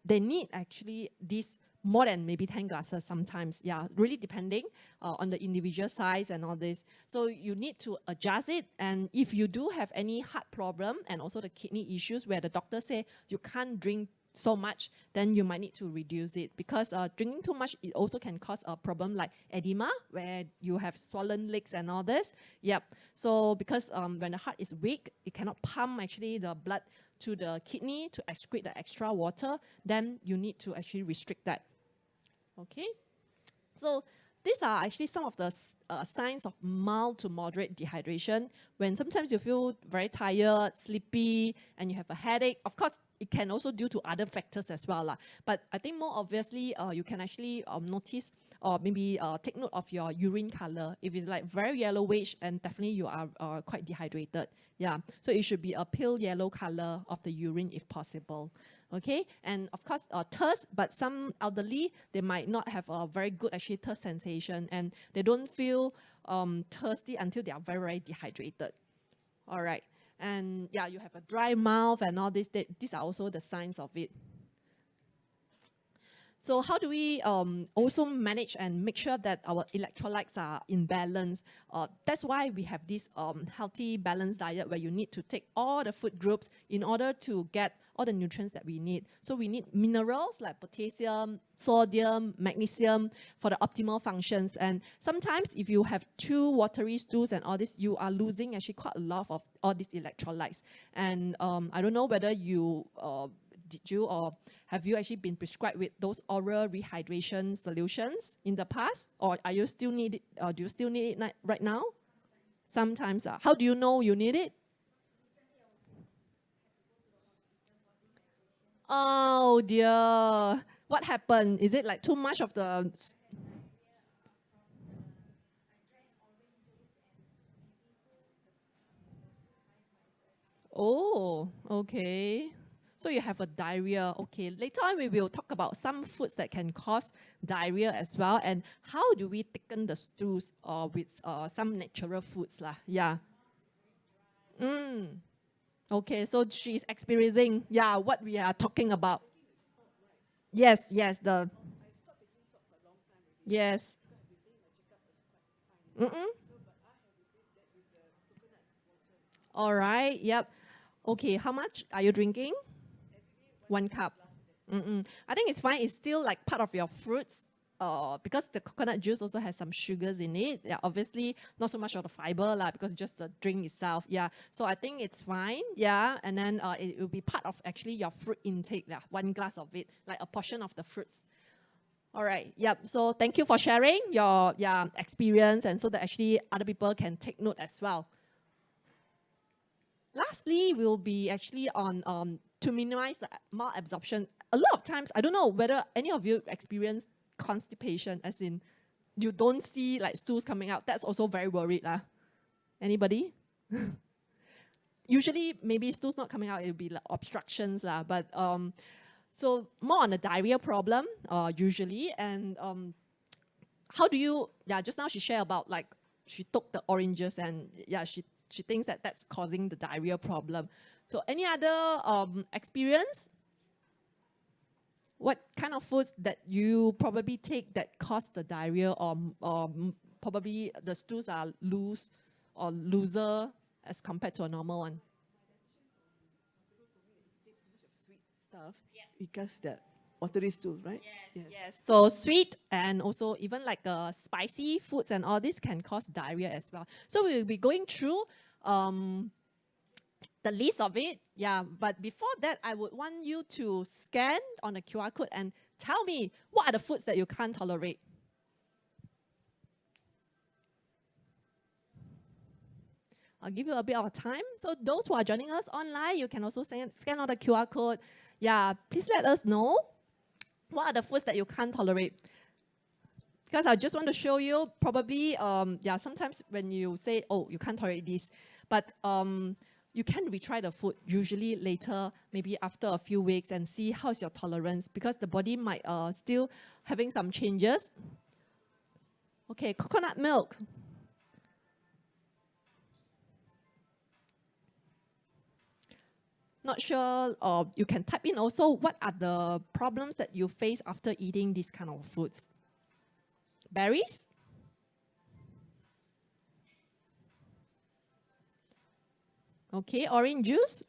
they need actually this more than maybe 10 glasses sometimes. Yeah, really depending on the individual size and all this. So you need to adjust it. And if you do have any heart problem and also the kidney issues where the doctor say you can't drink so much, then you might need to reduce it, because drinking too much, it also can cause a problem like edema, where you have swollen legs and all this. Yep. So because when the heart is weak, it cannot pump actually the blood to the kidney to excrete the extra water, then you need to actually restrict that. Okay. So these are actually some of the signs of mild to moderate dehydration, when sometimes you feel very tired, sleepy, and you have a headache. Of course, it can also due to other factors as well. But I think more obviously, you can actually notice or maybe take note of your urine color. If it's like very yellowish, and definitely you are quite dehydrated. Yeah, so it should be a pale yellow color of the urine if possible. Okay, and of course thirst, but some elderly, they might not have a very good actually thirst sensation, and they don't feel thirsty until they are very, very dehydrated. All right. And yeah, you have a dry mouth and all this. These are also the signs of it. So how do we also manage and make sure that our electrolytes are in balance? That's why we have this healthy balanced diet, where you need to take all the food groups in order to get all the nutrients that we need. So we need minerals like potassium, sodium, magnesium for the optimal functions. And sometimes if you have too watery stools and all this, you are losing actually quite a lot of all these electrolytes. And I don't know whether you did you or have you actually been prescribed with those oral rehydration solutions in the past, or are you still need it? Do you still need it right now? Sometimes. How do you know you need it? Oh dear, what happened? Is it like too much of the... Oh, okay. So you have a diarrhea. Okay, later on we will talk about some foods that can cause diarrhea as well, and how do we thicken the stools with some natural foods lah. Yeah. Okay, so she's experiencing, yeah, what we are talking about. Yes, yes, yes. All right, yep. Okay, how much are you drinking? 1 cup. I think it's fine. It's still like part of your fruits. Because the coconut juice also has some sugars in it. Yeah, obviously not so much of the fiber because just the drink itself. Yeah, so I think it's fine. Yeah, and then it will be part of actually your fruit intake. 1 glass of it, like a portion of the fruits. All right. Yep. So thank you for sharing your experience, and so that actually other people can take note as well. Lastly, we'll be actually on to minimize the malabsorption. A lot of times, I don't know whether any of you experience constipation, as in you don't see like stools coming out. That's also very worried. Anybody? Usually, maybe stools not coming out, it'll be like obstructions. But so more on the diarrhea problem, usually. And how do you, just now she shared about like she took the oranges and yeah, she thinks that that's causing the diarrhea problem. So any other experience? What kind of foods that you probably take that cause the diarrhea, or probably the stools are loose or looser as compared to a normal one? Sweet stuff because that watery stool, right? Yes. So sweet and also even like spicy foods and all this can cause diarrhea as well. So we will be going through the list of it. Yeah. But before that, I would want you to scan on the QR code and tell me what are the foods that you can't tolerate. I'll give you a bit of time. So those who are joining us online, you can also scan on the QR code. Yeah, please let us know what are the foods that you can't tolerate. Because I just want to show you, probably, sometimes when you say, oh, you can't tolerate this, but you can retry the food usually later, maybe after a few weeks, and see how's your tolerance, because the body might still having some changes. Okay, coconut milk. Not sure, or you can type in also what are the problems that you face after eating these kind of foods. Berries? Okay, orange juice?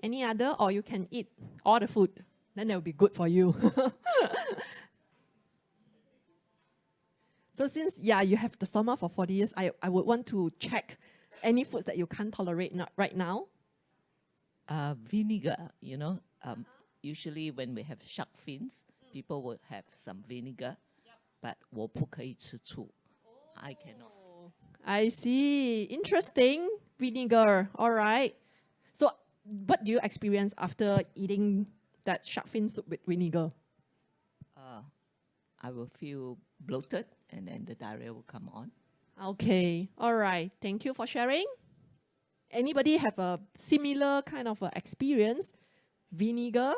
Any other, or you can eat all the food, then that will be good for you. So since, you have the stoma for 40 years, I would want to check any foods that you can't tolerate right now. Vinegar, usually when we have shark fins, people will have some vinegar, but 我不可以吃醋. I cannot. I see. Interesting. Vinegar. All right. So what do you experience after eating that shark fin soup with vinegar? I will feel bloated, and then the diarrhea will come on. Okay. All right. Thank you for sharing. Anybody have a similar kind of experience? Vinegar?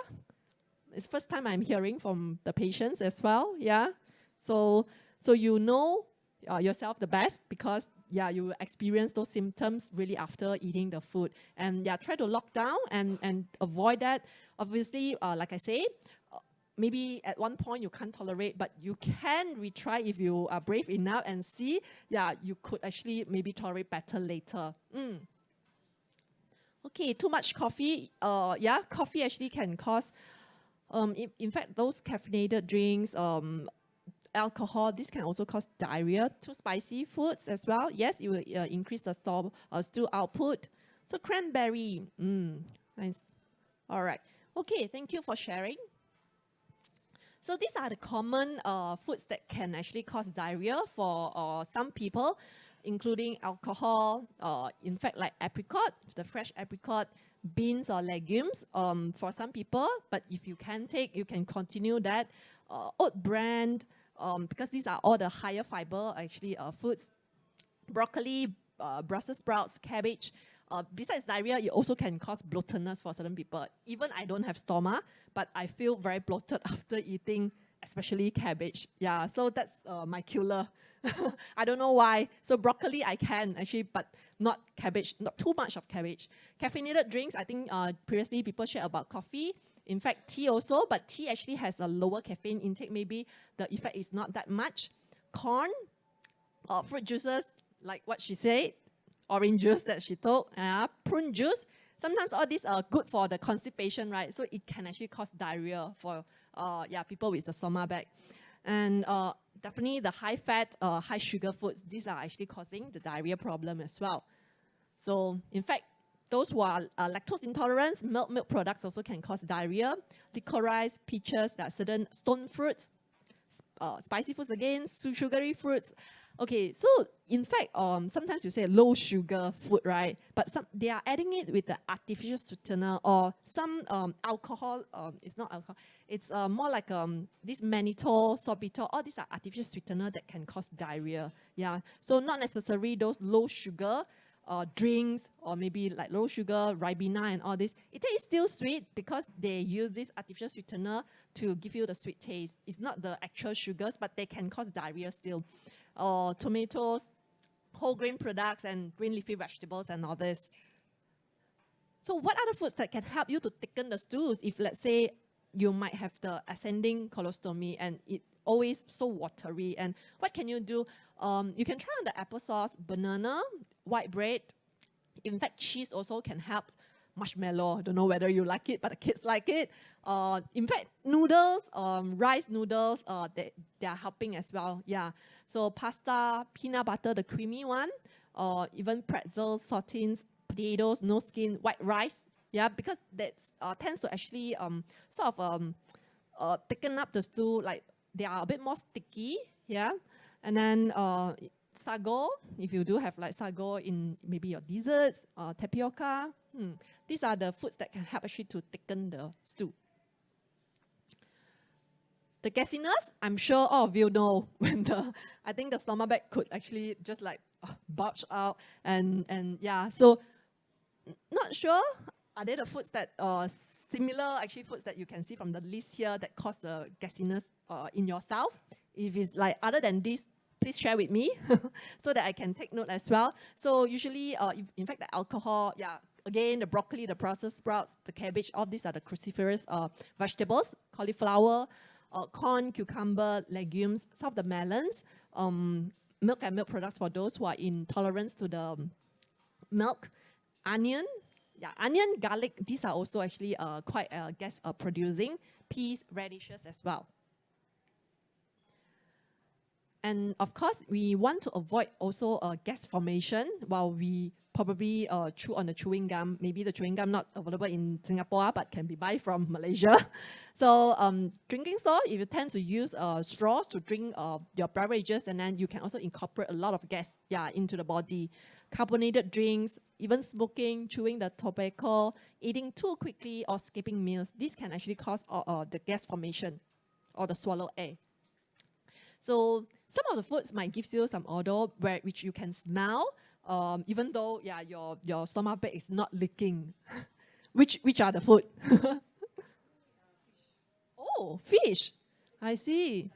It's first time I'm hearing from the patients as well. Yeah. So you know yourself the best, because you experience those symptoms really after eating the food, and try to lock down and avoid that. Obviously, like I say, maybe at one point you can't tolerate, but you can retry if you are brave enough and see, you could actually maybe tolerate better later. Okay, too much coffee. Coffee actually can cause, in fact, those caffeinated drinks, alcohol, this can also cause diarrhea. Too spicy foods as well. Yes, it will increase the stool output. So cranberry, nice. All right. Okay, thank you for sharing. So these are the common foods that can actually cause diarrhea for some people, including alcohol, in fact, like apricot, the fresh apricot, beans or legumes for some people. But if you can take, you can continue that. Oat bran, because these are all the higher fiber actually foods. Broccoli, Brussels sprouts, cabbage. Besides diarrhea, it also can cause bloatedness for certain people. Even I don't have stoma, but I feel very bloated after eating, especially cabbage. Yeah, so that's my killer. I don't know why. So broccoli I can actually, but not cabbage, not too much of cabbage. Caffeinated drinks, I think previously people shared about coffee. In fact, tea also, but tea actually has a lower caffeine intake. Maybe the effect is not that much. Corn, fruit juices, like what she said, orange juice that she told, prune juice. Sometimes all these are good for the constipation, right? So it can actually cause diarrhea for people with the stoma bag. And definitely the high fat, high sugar foods, these are actually causing the diarrhea problem as well. So in fact, those who are lactose intolerant, milk products also can cause diarrhea. Licorice, peaches, there are certain stone fruits, spicy foods again, sugary fruits. Okay, so in fact, sometimes you say low sugar food, right? But they are adding it with the artificial sweetener or some alcohol. It's not alcohol. It's more like this mannitol, sorbitol. All these are artificial sweetener that can cause diarrhea. Yeah, so not necessarily those low sugar drinks or maybe like low sugar, Ribena and all this, it tastes still sweet because they use this artificial sweetener to give you the sweet taste. It's not the actual sugars, but they can cause diarrhea still. Tomatoes, whole grain products and green leafy vegetables and all this. So what are the foods that can help you to thicken the stools if, let's say, you might have the ascending colostomy and it always so watery? And what can you do? You can try on the applesauce, banana, white bread. In fact, cheese also can help. Marshmallow, I don't know whether you like it, but the kids like it. In fact, noodles, rice noodles, they are helping as well. Yeah. So pasta, peanut butter, the creamy one, even pretzels, saltines, potatoes, no skin, white rice. Yeah, because that tends to actually thicken up the stool. Like they are a bit more sticky. Yeah, and then sago, if you do have like sago in maybe your desserts, tapioca. These are the foods that can help actually to thicken the stew. The gassiness, I'm sure all of you know when I think the stomach bag could actually just like bulge out and yeah. So not sure, are there the foods that similar actually foods that you can see from the list here that cause the gassiness in yourself? If it's like other than this, please share with me so that I can take note as well. So usually, in fact, the alcohol, yeah, again, the broccoli, the Brussels sprouts, the cabbage, all these are the cruciferous vegetables, cauliflower, corn, cucumber, legumes, some of the melons, milk and milk products for those who are intolerant to the milk, onion, yeah, onion, garlic, these are also actually quite gas producing, peas, radishes as well. And of course, we want to avoid also gas formation while we probably chew on the chewing gum. Maybe the chewing gum not available in Singapore, but can be buy from Malaysia. So drinking straw, if you tend to use straws to drink your beverages, and then you can also incorporate a lot of gas, yeah, into the body. Carbonated drinks, even smoking, chewing the tobacco, eating too quickly or skipping meals. This can actually cause the gas formation or the swallow air. So some of the foods might give you some odor which you can smell, even though yeah your stomach bag is not leaking. Which are the food? Oh, fish. I see.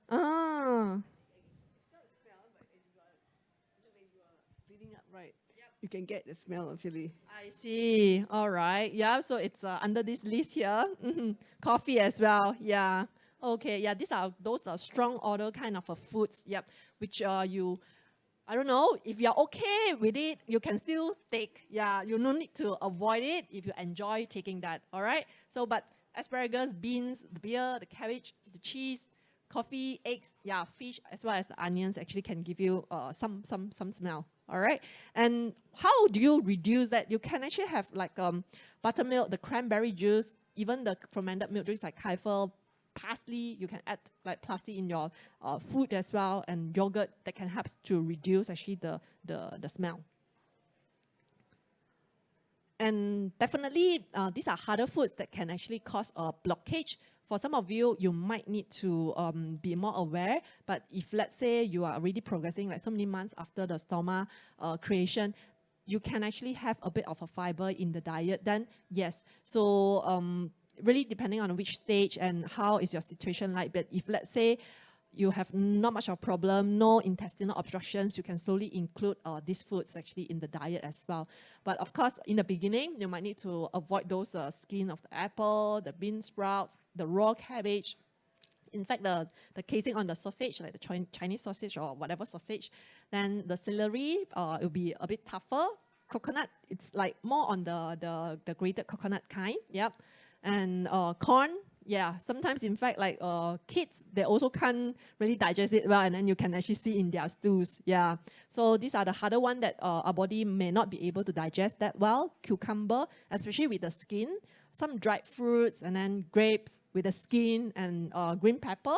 Cleaning up, right? You can get the smell actually. I see. All right. Yeah. So it's under this list here. Coffee as well. Yeah. Okay. Yeah. Those are strong odor kind of foods. Yep. Which I don't know, if you're okay with it, you can still take. Yeah. You no need to avoid it if you enjoy taking that. All right. So, but asparagus, beans, the beer, the cabbage, the cheese, coffee, eggs, yeah, fish, as well as the onions actually can give you some smell. All right. And how do you reduce that? You can actually have like buttermilk, the cranberry juice, even the fermented milk drinks like kefir, parsley. You can add like parsley in your food as well, and yogurt that can help to reduce actually the smell. And definitely, these are harder foods that can actually cause a blockage. For some of you, you might need to be more aware. But if, let's say, you are already progressing like so many months after the stoma creation, you can actually have a bit of a fiber in the diet, then yes. So really depending on which stage and how is your situation like. But if, let's say, you have not much of a problem, no intestinal obstructions, you can slowly include these foods actually in the diet as well. But of course, in the beginning, you might need to avoid those skin of the apple, the bean sprouts, the raw cabbage. In fact, the casing on the sausage, like the Chinese sausage or whatever sausage, then the celery, it will be a bit tougher. Coconut, it's like more on the grated coconut kind, yep. And corn, yeah, sometimes in fact like kids, they also can't really digest it well, and then you can actually see in their stools, yeah. So these are the harder one that our body may not be able to digest that well. Cucumber, especially with the skin, some dried fruits, and then grapes with the skin, and green pepper.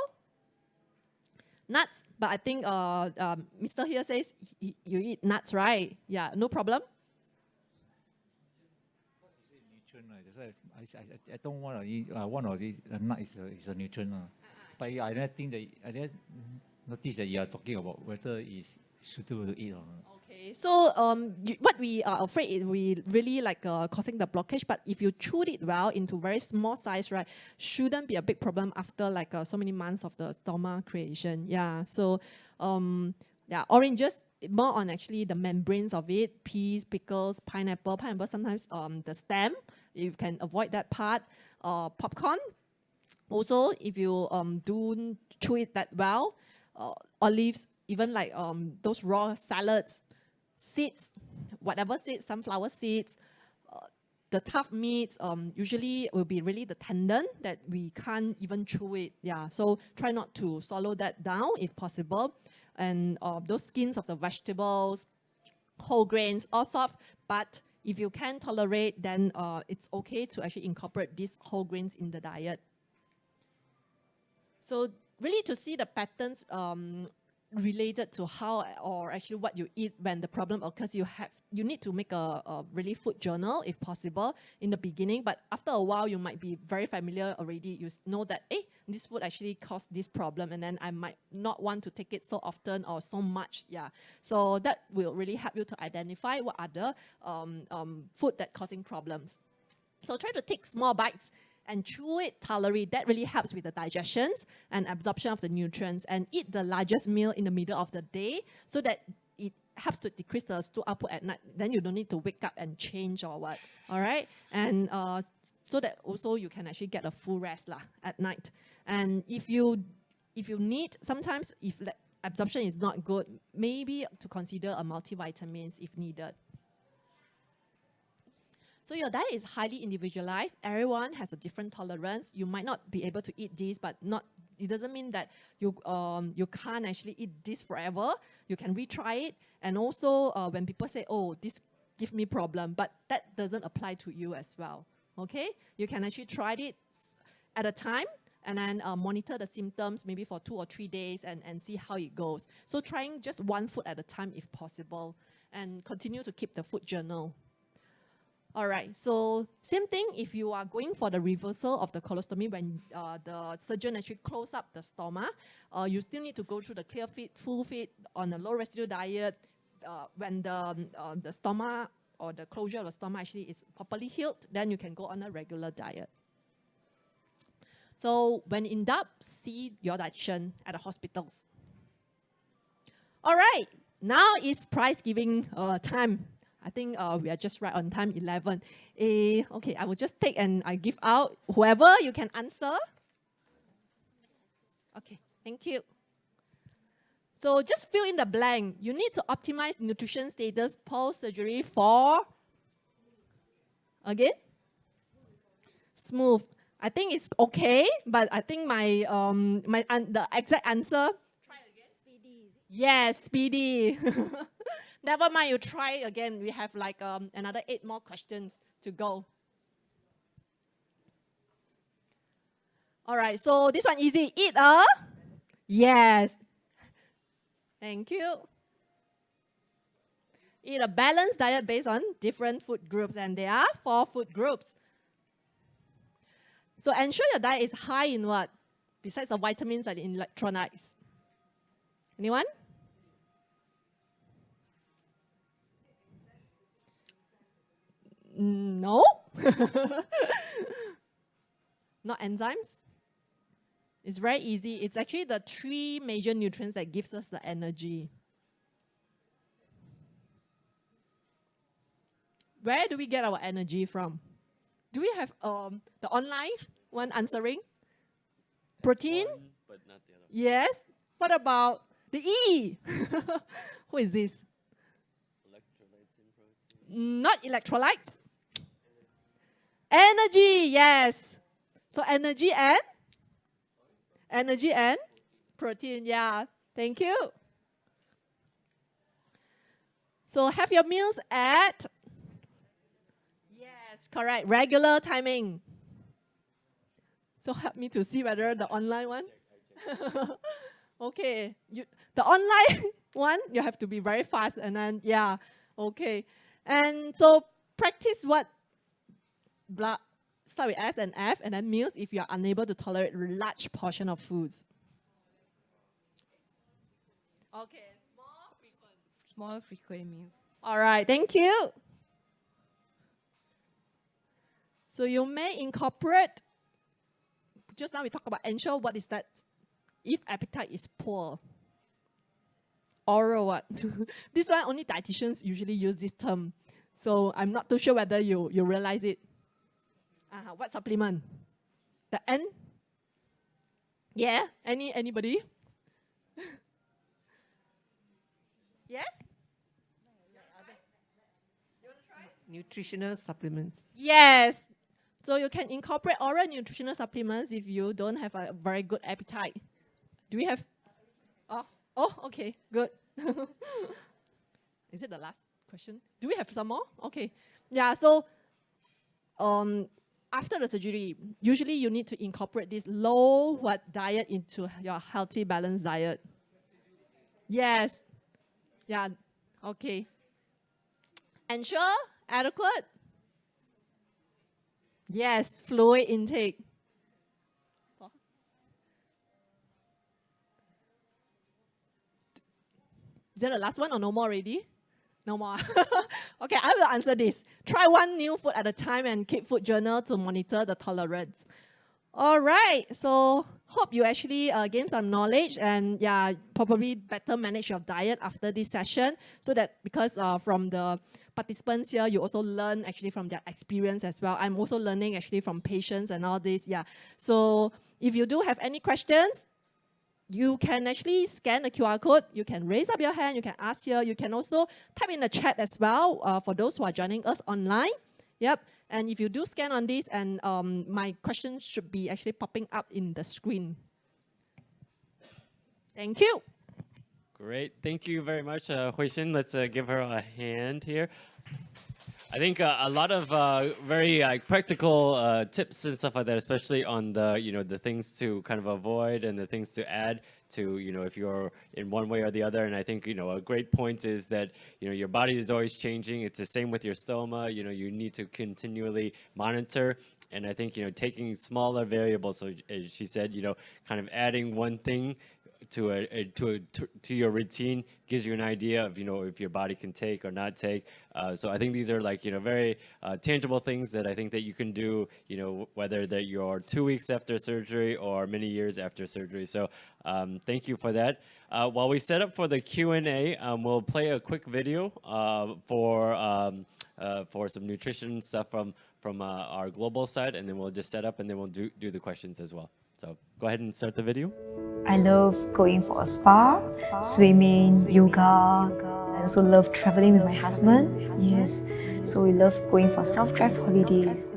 Nuts, but I think Mr. here says you eat nuts, right? Yeah, no problem. I don't want to eat one of these. Nut is a nutrient. But I don't think that I didn't notice that you are talking about whether it's suitable to eat or not. Okay, so what we are afraid is we really like causing the blockage, but if you chew it well into very small size, right, shouldn't be a big problem after like so many months of the stoma creation. Yeah, so yeah, oranges, more on actually the membranes of it, peas, pickles, pineapple sometimes the stem, you can avoid that part. Popcorn, also if you don't chew it that well, olives, even like those raw salads, seeds, whatever seeds, sunflower seeds, the tough meats usually will be really the tendon that we can't even chew it. Yeah, so try not to swallow that down if possible. And those skins of the vegetables, whole grains, all soft. But if you can tolerate, then it's okay to actually incorporate these whole grains in the diet. So really to see the patterns related to how or actually what you eat when the problem occurs, you need to make a really food journal if possible in the beginning, but after a while you might be very familiar already. You know that this food actually caused this problem, and then I might not want to take it so often or so much. Yeah, so that will really help you to identify what are the food that causing problems. So try to take small bites and chew it thoroughly. That really helps with the digestion and absorption of the nutrients. And eat the largest meal in the middle of the day so that it helps to decrease the stool output at night. Then you don't need to wake up and change or what. All right? And so that also you can actually get a full rest at night. And if you need, sometimes if absorption is not good, maybe to consider a multivitamins if needed. So your diet is highly individualized. Everyone has a different tolerance. You might not be able to eat this, but it doesn't mean that you can't actually eat this forever. You can retry it. And also when people say, oh, this gives me problem, but that doesn't apply to you as well. Okay? You can actually try it at a time and then monitor the symptoms maybe for 2 or 3 days and see how it goes. So trying just one food at a time if possible, and continue to keep the food journal. All right, so same thing if you are going for the reversal of the colostomy when the surgeon actually close up the stoma, you still need to go through the clear feed, full feed on a low residue diet. When the stoma or the closure of the stoma actually is properly healed, then you can go on a regular diet. So when in doubt, see your dietitian at the hospitals. All right, now is prize giving time. I think we are just right on time, 11. Okay, I will just take and I give out. Whoever, you can answer. Okay, thank you. So just fill in the blank. You need to optimize nutrition status post-surgery for, again? Smooth. I think it's okay, but I think the exact answer. Try again. Speedy. Yes, speedy. Never mind, you try again. We have like another 8 more questions to go. All right, so this one easy. Eat a? Yes. Thank you. Eat a balanced diet based on different food groups, and there are 4 food groups. So ensure your diet is high in what? Besides the vitamins and electrolytes. Anyone? No. Not enzymes. It's very easy. It's actually the 3 major nutrients that gives us the energy. Where do we get our energy from? Do we have the online one answering? Protein? One, but not the other. Yes. What about the E? Who is this? Electrolytes in protein. Not electrolytes. Energy, yes. So energy and protein, yeah. Thank you. So have your meals at, yes, correct, regular timing. So help me to see whether the online one. Okay, the online one, you have to be very fast, and then, yeah, okay. And so practice what? Start with S and F, and then meals if you are unable to tolerate large portion of foods. Okay, Small frequent meals. All right, thank you. So you may incorporate, just now we talked about ensure, what is that? If appetite is poor. Oral what? This one only dietitians usually use this term. So I'm not too sure whether you realize it. What supplement? The N? Yeah? Anybody? Yes? Nutritional supplements. Yes. So you can incorporate oral nutritional supplements if you don't have a very good appetite. Do we have? Oh, okay, good. Is it the last question? Do we have some more? Okay. Yeah, so after the surgery, usually you need to incorporate this low diet into your healthy, balanced diet. Yes. Yeah, okay. Ensure adequate. Yes, fluid intake. Is that the last one or no more already? No more. Okay, I will answer this. Try one new food at a time and keep food journal to monitor the tolerance. All right, so hope you actually gain some knowledge and probably better manage your diet after this session, so that because from the participants here, you also learn actually from their experience as well. I'm also learning actually from patients and all this, So if you do have any questions, you can actually scan the QR code, you can raise up your hand, you can ask here, you can also type in the chat as well for those who are joining us online. Yep. And if you do scan on this, and my question should be actually popping up in the screen. Thank you. Great. Thank you very much, Hui Xin. Let's give her a hand here. I think a lot of very practical tips and stuff like that, especially on the the things to kind of avoid and the things to add to if you're in one way or the other. And I think a great point is that your body is always changing. It's the same with your stoma. You need to continually monitor. And I think taking smaller variables. So as she said, kind of adding one thing to your routine gives you an idea of if your body can take or not take. So I think these are very tangible things that I think that you can do whether that you're 2 weeks after surgery or many years after surgery. So thank you for that. While we set up for the Q&A, we'll play a quick video for some nutrition stuff from our global side, and then we'll just set up and then we'll do the questions as well. So go ahead and start the video. I love going for a spa, swimming, yoga. I also love traveling with my husband. Yes, so we love going for self-drive holidays.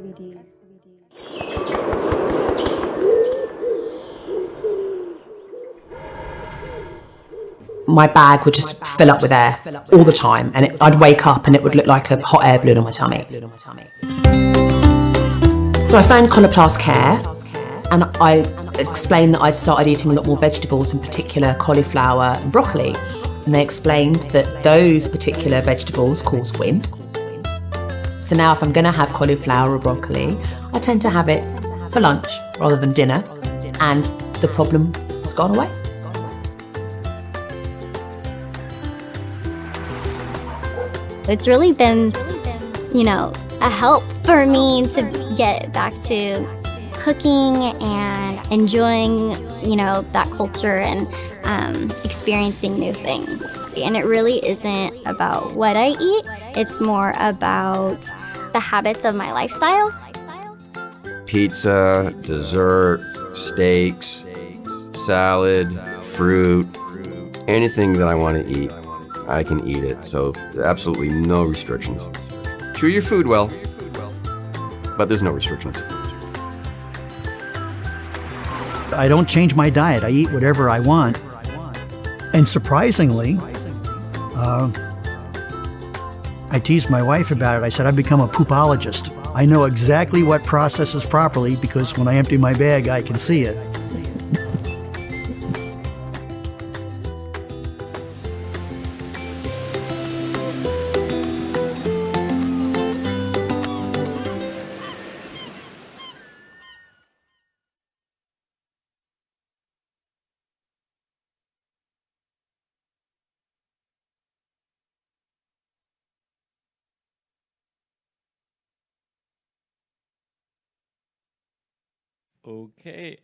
My bag would just fill up with air all the time, and I'd wake up and it would look like a hot air balloon on my tummy. So I found Coloplast Care, and I explained that I'd started eating a lot more vegetables, in particular cauliflower and broccoli. And they explained that those particular vegetables cause wind. So now if I'm going to have cauliflower or broccoli, I tend to have it for lunch rather than dinner, and the problem has gone away. It's really been, a help for me to get back to cooking and enjoying, that culture and experiencing new things. And it really isn't about what I eat, it's more about the habits of my lifestyle. Pizza, dessert, steaks, salad, fruit, anything that I want to eat, I can eat it. So absolutely no restrictions. Chew your food well, but there's no restrictions. I don't change my diet. I eat whatever I want. And surprisingly, I teased my wife about it. I said, I've become a poopologist. I know exactly what processes properly because when I empty my bag, I can see it. Okay,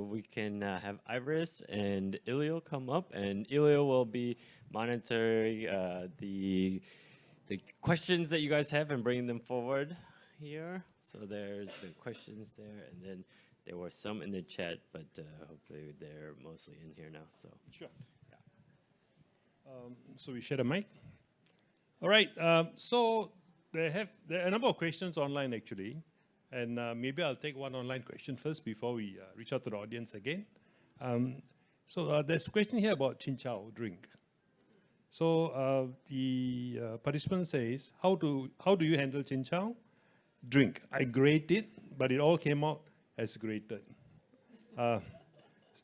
we can have Iris and Ilio come up, and Ilio will be monitoring the questions that you guys have and bringing them forward here. So there's the questions there, and then there were some in the chat, but hopefully they're mostly in here now. So Sure. So we share the mic. All right. So there are a number of questions online actually, and maybe I'll take one online question first before we reach out to the audience again. So there's a question here about chin chow drink. So the participant says, how do you handle chin chow drink? I grate it, but it all came out as grated. The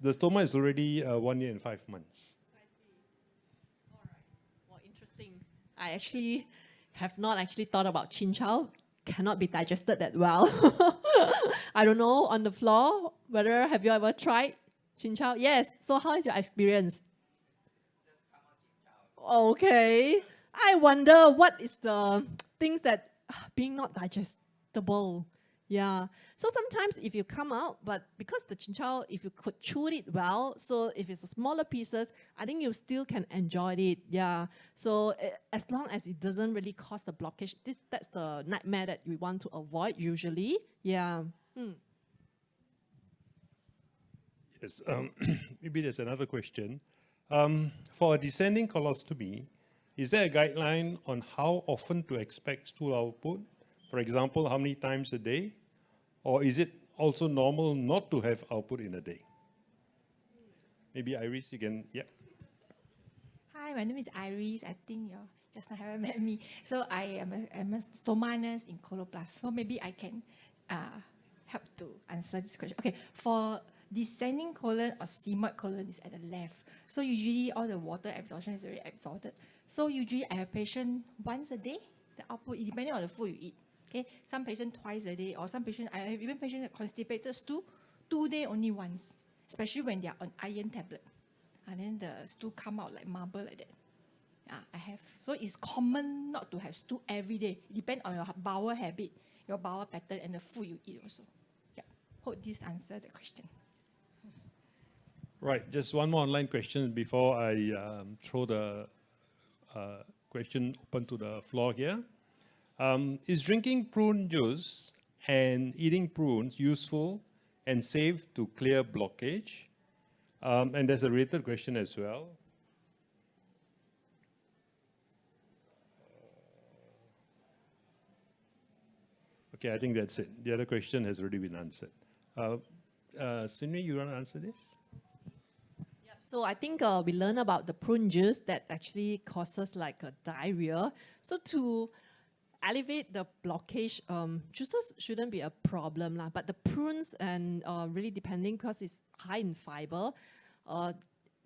stoma is already 1 year and 5 months. Well, interesting. I actually have not actually thought about chin chow. Cannot be digested that well. I don't know, on the floor, whether have you ever tried chin chow? Yes. So how is your experience? Okay. I wonder what is the things that being not digestible. Yeah. So sometimes if you come out, but because the chin chow, if you could chew it well, so if it's smaller pieces, I think you still can enjoy it. Yeah. So as long as it doesn't really cause the blockage, that's the nightmare that we want to avoid usually. Yeah. Yes. Maybe there's another question. For a descending colostomy, is there a guideline on how often to expect stool output? For example, how many times a day? Or is it also normal not to have output in a day? Maybe Iris, you can, yeah. Hi, my name is Iris. I think you just haven't met me. So I'm a stoma nurse in Coloplast. So maybe I can help to answer this question. Okay, for descending colon or sigmoid colon is at the left. So usually all the water absorption is already absorbed. So usually I have patient once a day. The output is depending on the food you eat. Okay, some patient twice a day, or some patient, I have even patients that constipated stool 2 days only once, especially when they are on iron tablet. And then the stool come out like marble like that. I have. So it's common not to have stool every day. It depends on your bowel habit, your bowel pattern, and the food you eat also. Yeah. Hope this answers the question. Right, just one more online question before I throw the question open to the floor here. Is drinking prune juice and eating prunes useful and safe to clear blockage? And there's a related question as well. Okay, I think that's it. The other question has already been answered. Cindy, you want to answer this? So I think we learned about the prune juice that actually causes like a diarrhea. So to alleviate the blockage, juices shouldn't be a problem lah. But the prunes and really depending, because it's high in fiber,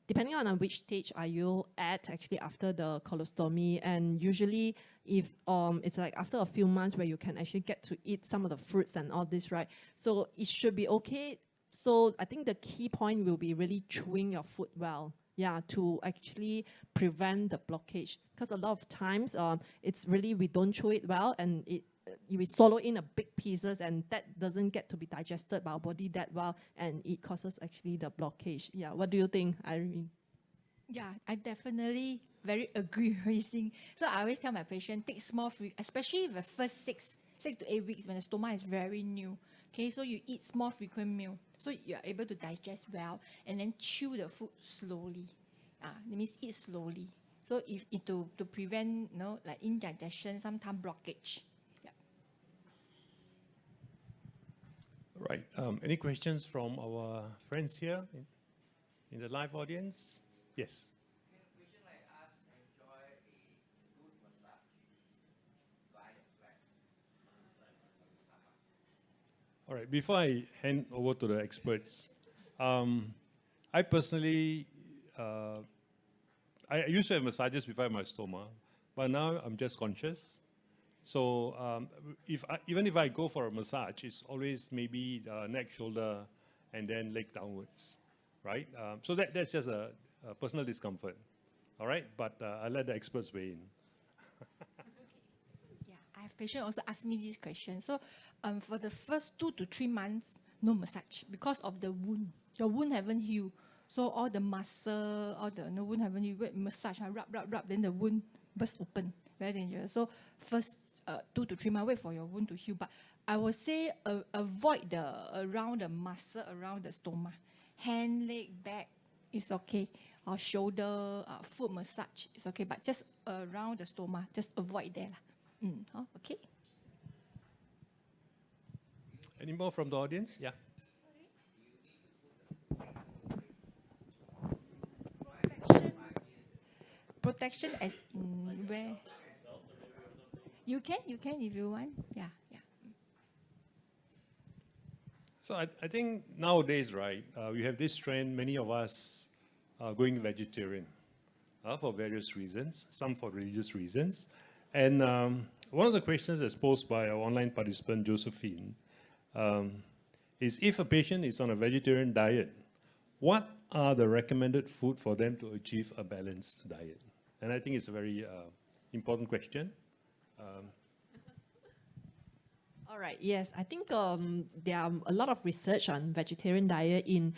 depending on which stage are you at actually after the colostomy, and usually if it's like after a few months where you can actually get to eat some of the fruits and all this, right? So it should be okay. So I think the key point will be really chewing your food well, yeah, to actually prevent the blockage. Because a lot of times it's really we don't chew it well, and we swallow in a big pieces, and that doesn't get to be digested by our body that well, and it causes actually the blockage. Yeah, what do you think, Irene? Yeah, I definitely very agree with Xin. So I always tell my patient, take small food, especially the first 6 to 8 weeks when the stoma is very new. Okay, so you eat small frequent meal, so you are able to digest well, and then chew the food slowly. That means eat slowly. So if to prevent, like indigestion, sometimes blockage. Yeah. Right. Any questions from our friends here in the live audience? Yes. All right, before I hand over to the experts, I personally, I used to have massages before my stoma, but now I'm just conscious. So even if I go for a massage, it's always maybe neck, shoulder, and then leg downwards, right? So that's just a personal discomfort, all right? But I'll let the experts weigh in. Yeah, I have patients also ask me this question. So for the first 2 to 3 months, no massage because of the wound. Your wound haven't healed. So all the muscle, all the wound haven't healed, massage, rub, then the wound burst open. Very dangerous. So first 2 to 3 months, wait for your wound to heal. But I would say avoid around the muscle, around the stoma. Hand, leg, back is okay. Or shoulder, foot massage is okay. But just around the stoma, just avoid there. Okay. Any more from the audience? Yeah. Protection as in where? You can if you want. Yeah. So I think nowadays, right, we have this trend, many of us are going vegetarian for various reasons, some for religious reasons. And one of the questions that's posed by our online participant, Josephine, is if a patient is on a vegetarian diet, what are the recommended food for them to achieve a balanced diet? And I think it's a very important question. All right, yes. I think there are a lot of research on vegetarian diet in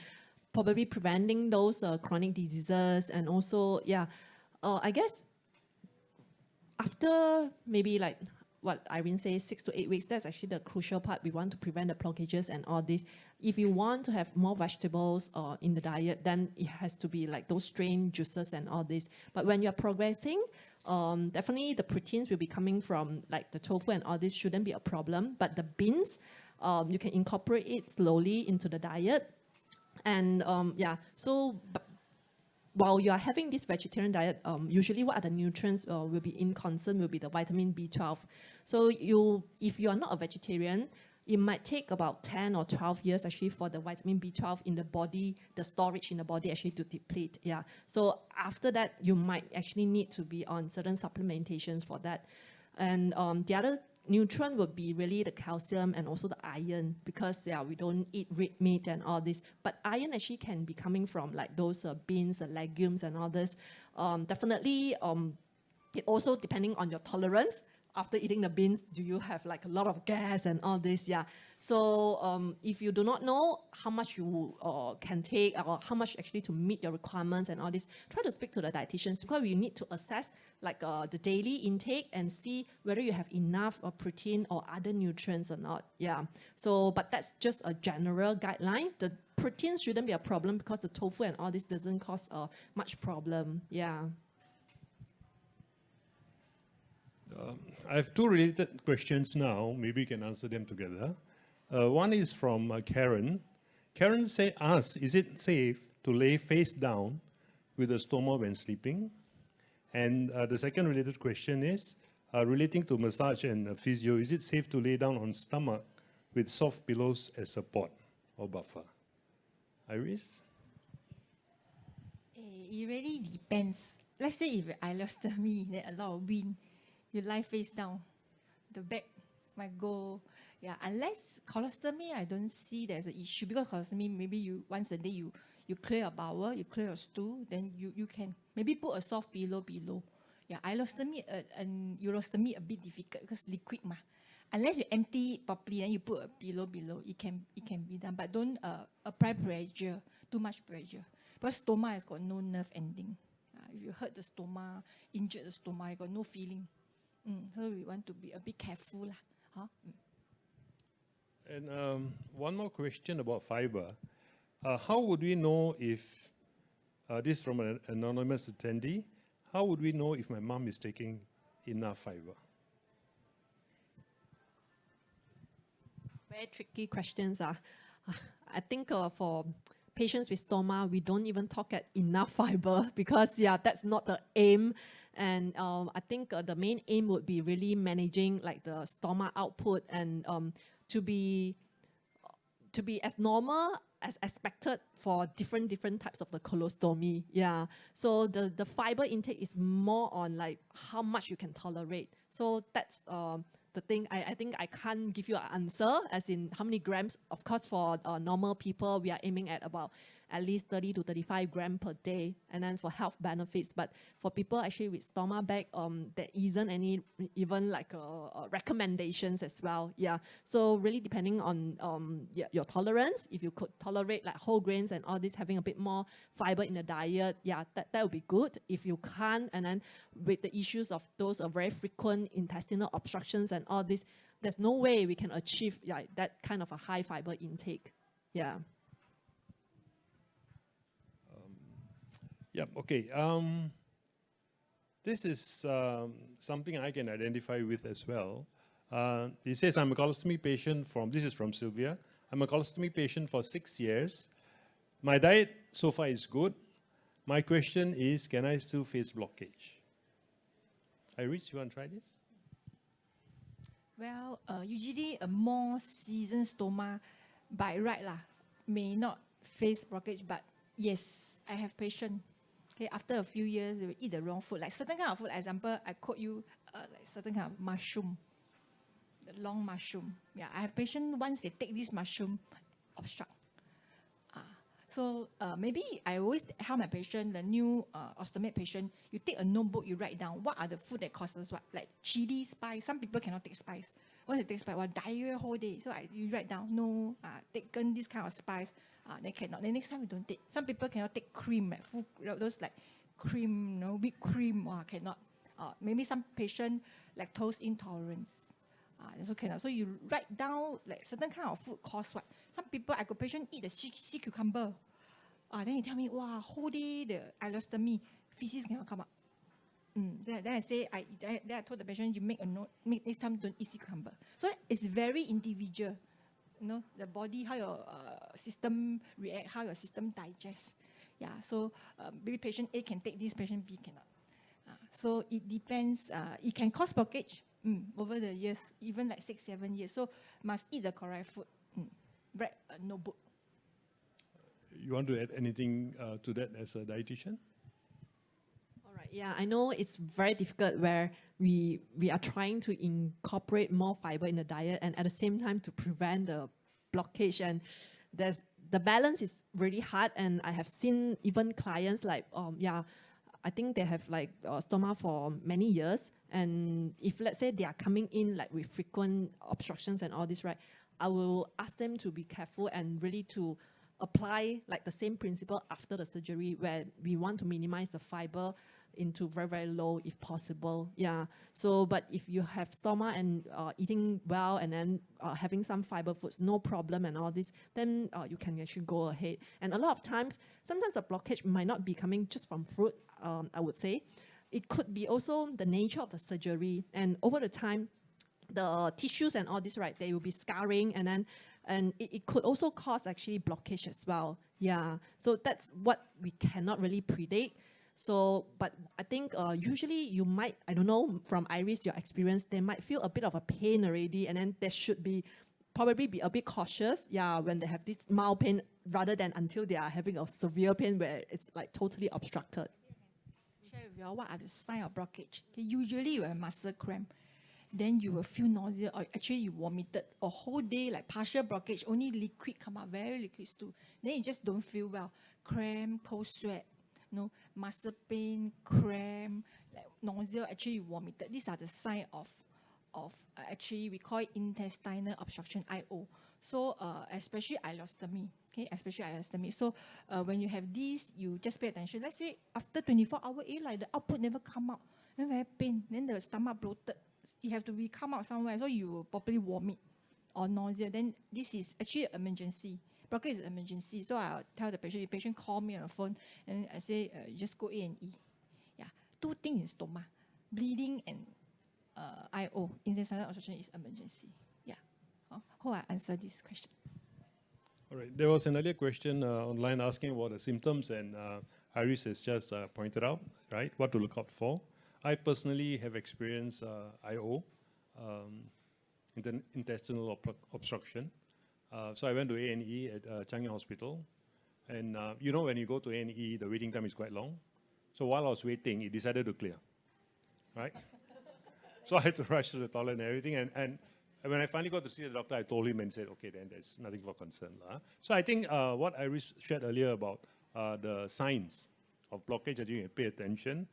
probably preventing those chronic diseases, and also, I guess after maybe like what Irene says, 6 to 8 weeks, that's actually the crucial part. We want to prevent the blockages and all this. If you want to have more vegetables in the diet, then it has to be like those strained juices and all this. But when you're progressing, definitely the proteins will be coming from like the tofu and all this shouldn't be a problem. But the beans, you can incorporate it slowly into the diet. And while you are having this vegetarian diet, usually what are the nutrients will be in concern will be the vitamin B12. So if you are not a vegetarian, it might take about 10 or 12 years actually for the vitamin B12 in the body, the storage in the body actually to deplete. Yeah. So after that, you might actually need to be on certain supplementations for that. And the other nutrient would be really the calcium and also the iron, because we don't eat red meat and all this. But iron actually can be coming from like those beans, the legumes and all this. Definitely, it also depending on your tolerance. After eating the beans, do you have like a lot of gas and all this? Yeah. So if you do not know how much you can take or how much actually to meet your requirements and all this, try to speak to the dietitians, because we need to assess like the daily intake and see whether you have enough protein or other nutrients or not. Yeah. So, but that's just a general guideline. The protein shouldn't be a problem because the tofu and all this doesn't cause much problem. Yeah. I have two related questions now. Maybe you can answer them together. One is from Karen. Karen asks, is it safe to lay face down with a stoma when sleeping? And the second related question is, relating to massage and physio, is it safe to lay down on stomach with soft pillows as support or buffer? Iris? It really depends. Let's say if I ostomy, then a lot of wind, you lie face down, the back might go. Yeah, unless colostomy, I don't see there's an issue, because colostomy, maybe you once a day you clear your bowel, you clear your stool, then you can maybe put a soft pillow below. Yeah, ileostomy and urostomy a bit difficult because liquid ma. Unless you empty it properly, then you put a pillow below, it can be done. But don't apply pressure, too much pressure, because stoma has got no nerve ending. If you hurt the stoma, injured the stoma, you got no feeling. So we want to be a bit careful lah. Huh? And one more question about fiber. How would we know if, this is from an anonymous attendee, how would we know if my mom is taking enough fiber? Very tricky questions. I think for patients with stoma, we don't even talk at enough fiber because that's not the aim. And I think the main aim would be really managing like the stoma output and to be as normal as expected for different types of the colostomy. Yeah. So the fiber intake is more on like how much you can tolerate. So that's the thing. I think I can't give you an answer as in how many grams. Of course, for normal people, we are aiming at about at least 30 to 35 grams per day, and then for health benefits. But for people actually with stomach bag, there isn't any even like recommendations as well. Yeah, so really depending on your tolerance, if you could tolerate like whole grains and all this, having a bit more fiber in the diet, yeah, that would be good. If you can't, and then with the issues of those very frequent intestinal obstructions and all this, there's no way we can achieve that kind of a high fiber intake. Yeah. Yeah, okay. This is something I can identify with as well. He says, I'm a colostomy patient this is from Sylvia. I'm a colostomy patient for 6 years. My diet so far is good. My question is, can I still face blockage? Iris, you want to try this? Well, usually a more seasoned stoma by right may not face blockage, but yes, I have patients. Okay, after a few years, they will eat the wrong food. Like certain kind of food, example, I quote you like certain kind of mushroom, the long mushroom. Yeah, I have patients, once they take this mushroom, obstruct. So maybe I always help my patient, the new ostomate patient, you take a notebook, you write down what are the food that causes what, like chili, spice. Some people cannot take spice. Once they take spice, diarrhea whole day. So you write down, no, taken this kind of spice, they cannot. Then next time you don't take. Some people cannot take cream, like full, those like cream, whipped cream, cannot. Maybe some patient lactose intolerance. So cannot. So you write down like certain kind of food cause what. Some people, I got patient eat the sea cucumber. Then you tell me, wow, whole day the ileostomy, feces cannot come up. Then I say, then I told the patient, you make a note, next time don't eat sea cucumber. So it's very individual. You know, the body, how your system react, how your system digests. Yeah, so maybe patient A can take this, patient B cannot. So it depends. It can cause blockage over the years, even like 6, 7 years. So must eat the correct food. Write a notebook. You want to add anything to that as a dietitian? All right. Yeah, I know it's very difficult where we are trying to incorporate more fiber in the diet and at the same time to prevent the blockage. And the balance is really hard. And I have seen even clients like, I think they have like stoma for many years. And if let's say they are coming in like with frequent obstructions and all this, right, I will ask them to be careful and really to apply like the same principle after the surgery, where we want to minimize the fiber into very, very low if possible. Yeah. So, but if you have stoma and eating well and then having some fiber foods, no problem and all this, then you can actually go ahead. And a lot of times, sometimes the blockage might not be coming just from fruit, I would say. It could be also the nature of the surgery. And over the time, the tissues and all this, right, they will be scarring, and it could also cause actually blockage as well. Yeah, so that's what we cannot really predict. So, but I think usually you might, I don't know, from Iris, your experience, they might feel a bit of a pain already, and then they should probably be a bit cautious, when they have this mild pain, rather than until they are having a severe pain where it's like totally obstructed. Share with you all what are the signs of blockage. Okay, usually you have muscle cramp. Then you will feel nausea, or actually you vomited a whole day, like partial blockage, only liquid come out, very liquid stool. Then you just don't feel well. Cramp, cold sweat, muscle pain, cramp, like nausea, actually you vomited. These are the signs of actually we call it intestinal obstruction, IO. So especially ileostomy, okay, especially ileostomy. So when you have these, you just pay attention. Let's say after 24 hours, like the output never come out, then very pain, then the stomach bloated. You have to come out somewhere, so you will probably vomit or nausea. Then this is actually an emergency. Blockage is an emergency. So I'll tell the patient call me on the phone, and I say, just go A&E. Yeah, 2 things in stoma, bleeding and IO, intestinal obstruction, is emergency. Yeah. Hope I answered this question. All right. There was an earlier question online asking about the symptoms, and Iris has just pointed out, right, what to look out for. I personally have experienced IO, intestinal obstruction. So I went to A&E at Changi Hospital. And when you go to A&E, the waiting time is quite long. So while I was waiting, it decided to clear, right? So I had to rush to the toilet and everything. And And when I finally got to see the doctor, I told him and said, okay, then there's nothing for concern. So I think what Iris shared earlier about the signs of blockage, I think you can pay attention.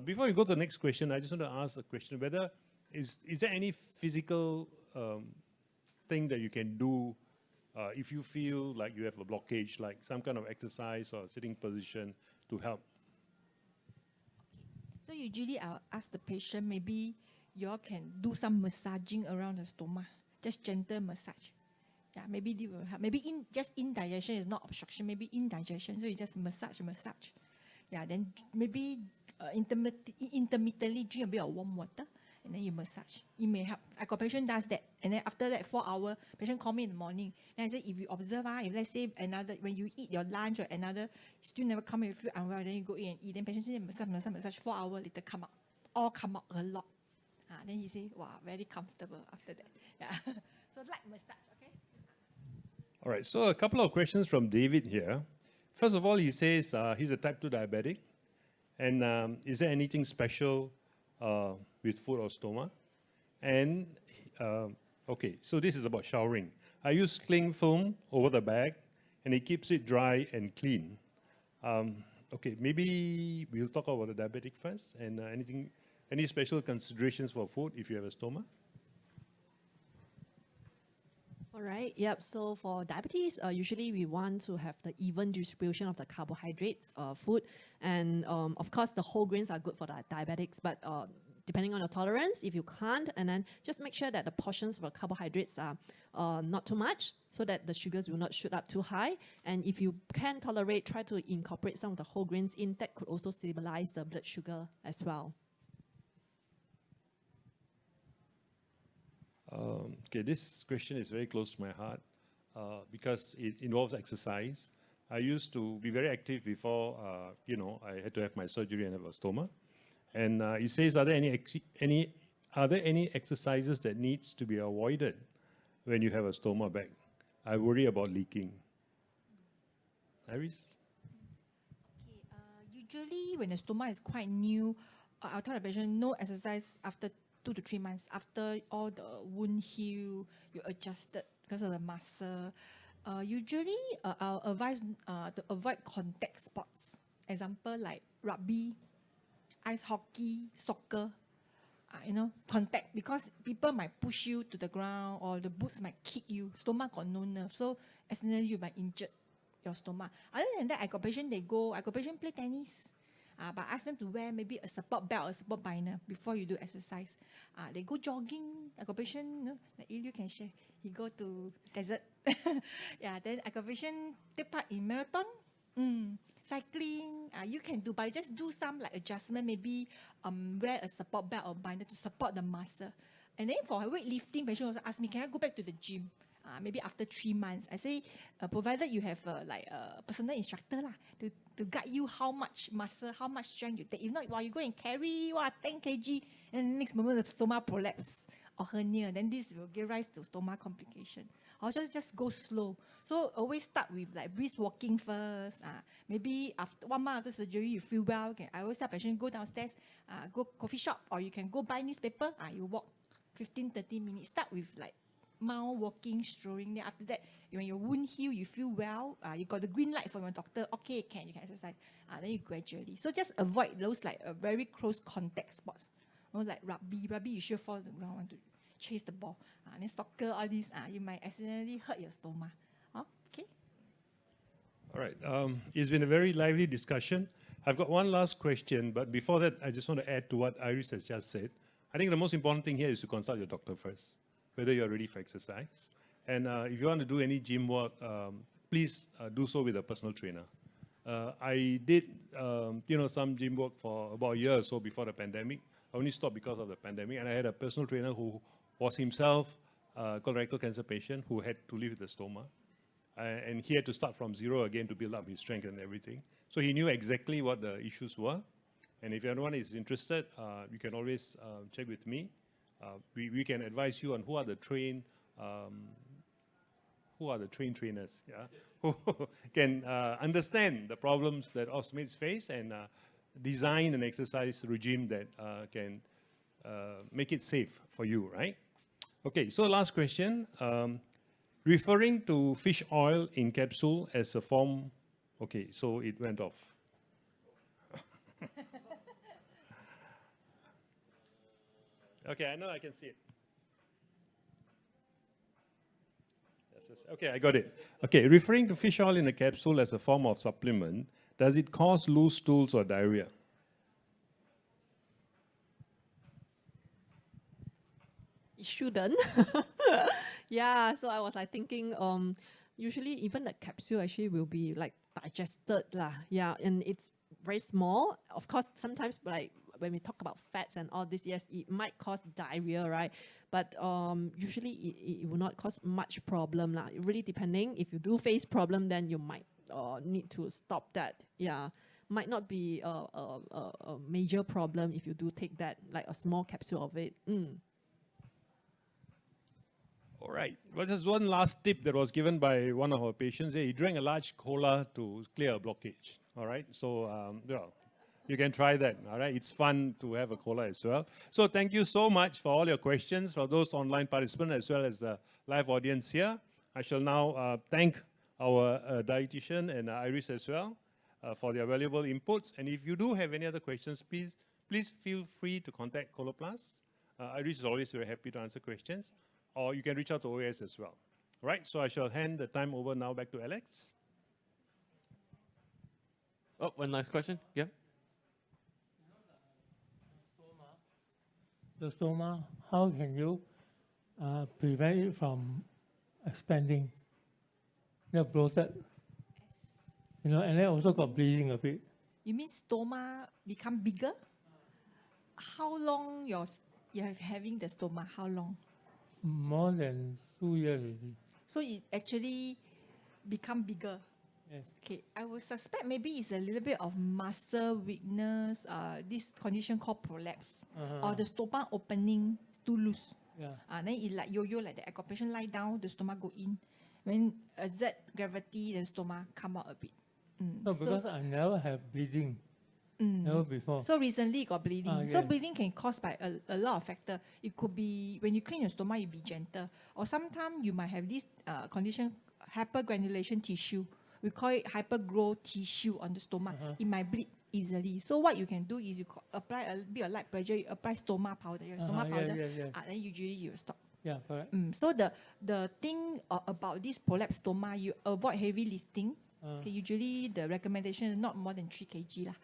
Before we go to the next question, I just want to ask a question, whether is there any physical thing that you can do if you feel like you have a blockage, like some kind of exercise or sitting position to help? So usually I'll ask the patient, maybe you all can do some massaging around the stomach, just gentle massage. Yeah, maybe they will help. Maybe just indigestion is not obstruction, maybe indigestion. So you just massage. Yeah, then maybe intermittently drink a bit of warm water and then you massage. It may help. I got patient does that, and then after that 4 hours, patient call me in the morning. Then I say, if you observe, if let's say when you eat your lunch or another, still never come in, you feel unwell, then you go in and eat. Then patient say massage. 4 hours later come out, all come out a lot. Then he say, wow, very comfortable after that. Yeah. So light massage, okay? All right, so a couple of questions from David here. First of all, he says he's a type 2 diabetic. And is there anything special with foot or stoma? And, okay, so this is about showering. I use cling film over the bag, and it keeps it dry and clean. Okay, maybe we'll talk about the diabetic first, and any special considerations for food if you have a stoma? All right, yep. So for diabetes, usually we want to have the even distribution of the carbohydrates food. And of course, the whole grains are good for the diabetics, but depending on your tolerance, if you can't, and then just make sure that the portions for carbohydrates are not too much so that the sugars will not shoot up too high. And if you can tolerate, try to incorporate some of the whole grains in. That could also stabilize the blood sugar as well. Okay, this question is very close to my heart because it involves exercise. I used to be very active before, I had to have my surgery and have a stoma. And it says, are there any exercises that needs to be avoided when you have a stoma bag? I worry about leaking. Iris? Okay, usually when the stoma is quite new, I'll tell the patient no exercise after 2 to 3 months. After all the wound heal, you adjusted because of the muscle. Usually, I'll advise to avoid contact sports. Example like rugby, ice hockey, soccer. Contact, because people might push you to the ground or the boots might kick you. Stomach got no nerve, so accidentally you might injure your stomach. Other than that, I got patient play tennis. But ask them to wear maybe a support belt or support binder before you do exercise. They go jogging. I got patient, like Ilyu can share. He go to desert. Yeah, then I got patient take part in marathon. Cycling, you can do, but just do some like adjustment, maybe wear a support belt or binder to support the muscle. And then for weightlifting, patient also ask me, can I go back to the gym? Maybe after 3 months. I say, provided you have like a personal instructor to guide you how much muscle, how much strength you take. If not, while you go and carry 10 kg, and next moment the stomach prolapse or hernia, then this will give rise to stomach complication. Or just go slow. So always start with like brisk walking first. Maybe after 1 month after surgery, you feel well. I always tell patients, go downstairs, go coffee shop, or you can go buy newspaper. You walk 15-30 minutes. Start with like mild walking, strolling. Then after that, when your wound heal, you feel well. You got the green light from your doctor. Okay, you can exercise. Then you gradually. So just avoid those like very close contact sports. Like rugby, you should fall on the ground, want to chase the ball. Then soccer, all these, you might accidentally hurt your stomach. Okay. All right. It's been a very lively discussion. I've got one last question, but before that, I just want to add to what Iris has just said. I think the most important thing here is to consult your doctor first, whether you're ready for exercise. And if you want to do any gym work, please do so with a personal trainer. I did, some gym work for about a year or so before the pandemic. I only stopped because of the pandemic, and I had a personal trainer who was himself a colorectal cancer patient who had to live with the stoma. And he had to start from zero again to build up his strength and everything. So he knew exactly what the issues were. And if anyone is interested, you can always check with me. We can advise you on who are the trained trainers, who can understand the problems that ostomates face and design an exercise regime that can make it safe for you, right? Okay, so last question. Referring to fish oil in capsule as a form, okay, so it went off. Okay, I know I can see it. Yes, okay, I got it. Okay, referring to fish oil in a capsule as a form of supplement, does it cause loose stools or diarrhea? It shouldn't. Yeah, so I was like thinking, usually even the capsule actually will be like digested lah. Yeah, and it's very small. Of course, sometimes like when we talk about fats and all this, yes, it might cause diarrhea, right? But usually it will not cause much problem lah. Really depending, if you do face problem, then you might need to stop that. Yeah, might not be a major problem if you do take that, like a small capsule of it. All right. Well, just one last tip that was given by one of our patients. He drank a large cola to clear a blockage. All right. So, well, you can try that. All right. It's fun to have a cola as well. So, thank you so much for all your questions, for those online participants as well as the live audience here. I shall now thank our dietitian and Iris as well for their valuable inputs. And if you do have any other questions, please feel free to contact Coloplast. Iris is always very happy to answer questions. Or you can reach out to OAS as well. All right, so I shall hand the time over now back to Alex. Oh, one last question. Yeah. The stoma, how can you prevent it from expanding? Bloated. And then also got bleeding a bit. You mean stoma become bigger? How long you're having the stoma? How long? More than 2 years already. So it actually become bigger. Yes. Okay, I would suspect maybe it's a little bit of muscle weakness, this condition called prolapse, or the stoma opening too loose. Yeah. Then it like yo-yo, like the occupation lie down, the stoma go in. When exert gravity, the stoma come out a bit. No, because I never have bleeding. Never before. So recently it got bleeding. So Yeah. bleeding can cause by a lot of factors. It could be when you clean your stomach, you be gentle. Or sometimes you might have this condition, hypergranulation tissue. We call it hypergrowth tissue on the stomach. It might bleed easily. So what you can do is you apply a bit of light pressure, you apply stoma powder, your stoma powder, then usually you will stop. Yeah, correct. So the thing about this prolapse stoma, you avoid heavy lifting. Okay, usually the recommendation is not more than 3 kg lah.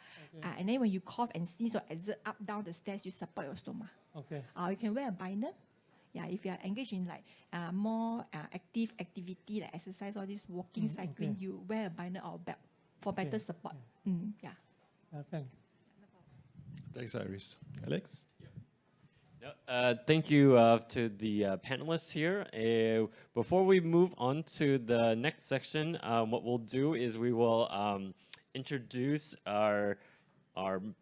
And then when you cough and sneeze or exert up down the stairs, you support your stoma. Okay. You can wear a binder. Yeah, if you are engaged in like more activity like exercise or this walking, cycling, you wear a binder or a belt for better support. Yeah. Thanks. Thanks, Iris. Alex? Thank you to the panelists here. Before we move on to the next section, what we'll do is we will introduce our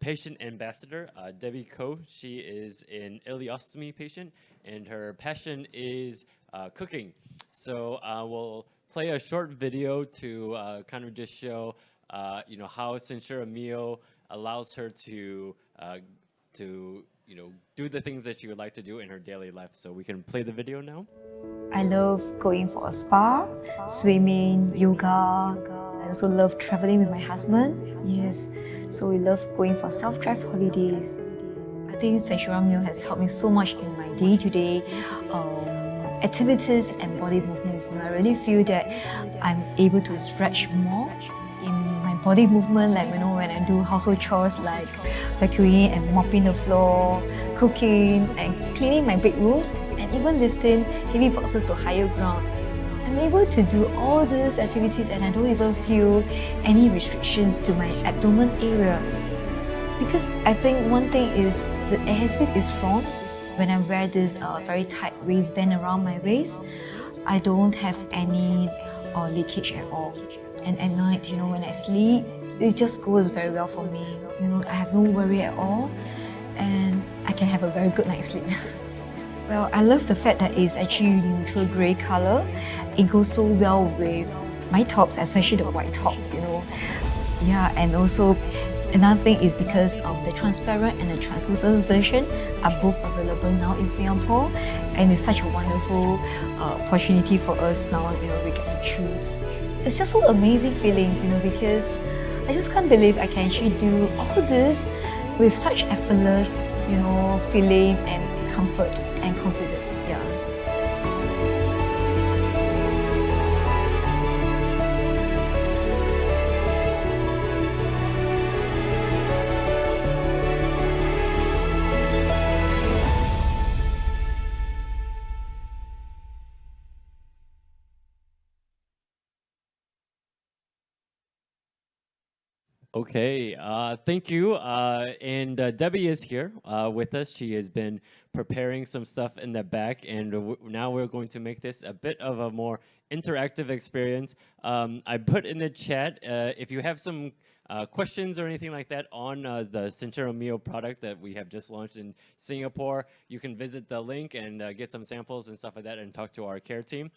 patient ambassador, Debbie Ko. She is an ileostomy patient, and her passion is cooking. So we'll play a short video to kind of just show, how Censura Mio allows her to do the things that she would like to do in her daily life. So we can play the video now. I love going for a spa, swimming, yoga. I also love traveling with my husband. Yes, so we love going for self-drive holidays. I think Censura Mio has helped me so much in my day-to-day activities and body movements. I really feel that I'm able to stretch more in my body movement, like when I do household chores like vacuuming and mopping the floor, cooking and cleaning my bedrooms, and even lifting heavy boxes to higher ground. I'm able to do all these activities and I don't even feel any restrictions to my abdomen area. Because I think one thing is the adhesive is strong. When I wear this very tight waistband around my waist, I don't have any leakage at all. And at night, when I sleep, it just goes very well for me. I have no worry at all, and I can have a very good night's sleep. Well, I love the fact that it's actually neutral grey colour. It goes so well with my tops, especially the white tops. Yeah, and also another thing is because of the transparent and the translucent version are both available now in Singapore, and it's such a wonderful opportunity for us now. We get to choose. It's just so amazing feelings, because I just can't believe I can actually do all this with such effortless, feeling and comfort and confidence. Yeah. Okay, thank you. And Debbie is here with us. She has been preparing some stuff in the back, and now we're going to make this a bit of a more interactive experience. I put in the chat, if you have some questions or anything like that on the Centero Mio product that we have just launched in Singapore, you can visit the link and get some samples and stuff like that and talk to our care team.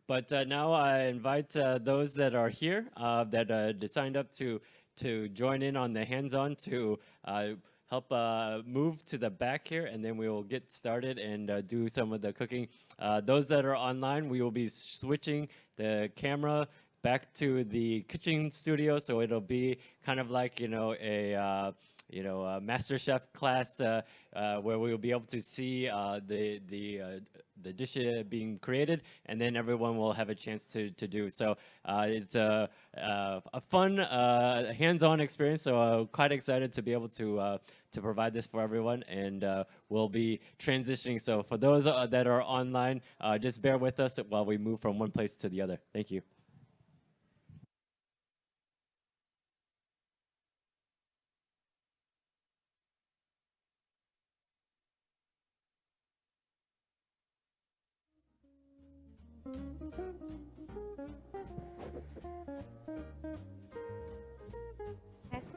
But now I invite those that are here that signed up to join in on the hands-on to help move to the back here, and then we will get started and do some of the cooking. Those that are online, we will be switching the camera back to the kitchen studio, so it'll be kind of like a Master Chef class where we will be able to see the dish being created, and then everyone will have a chance to do. So it's a fun hands-on experience. So I'm quite excited to be able to provide this for everyone, and we'll be transitioning. So for those that are online, just bear with us while we move from one place to the other. Thank you. Test.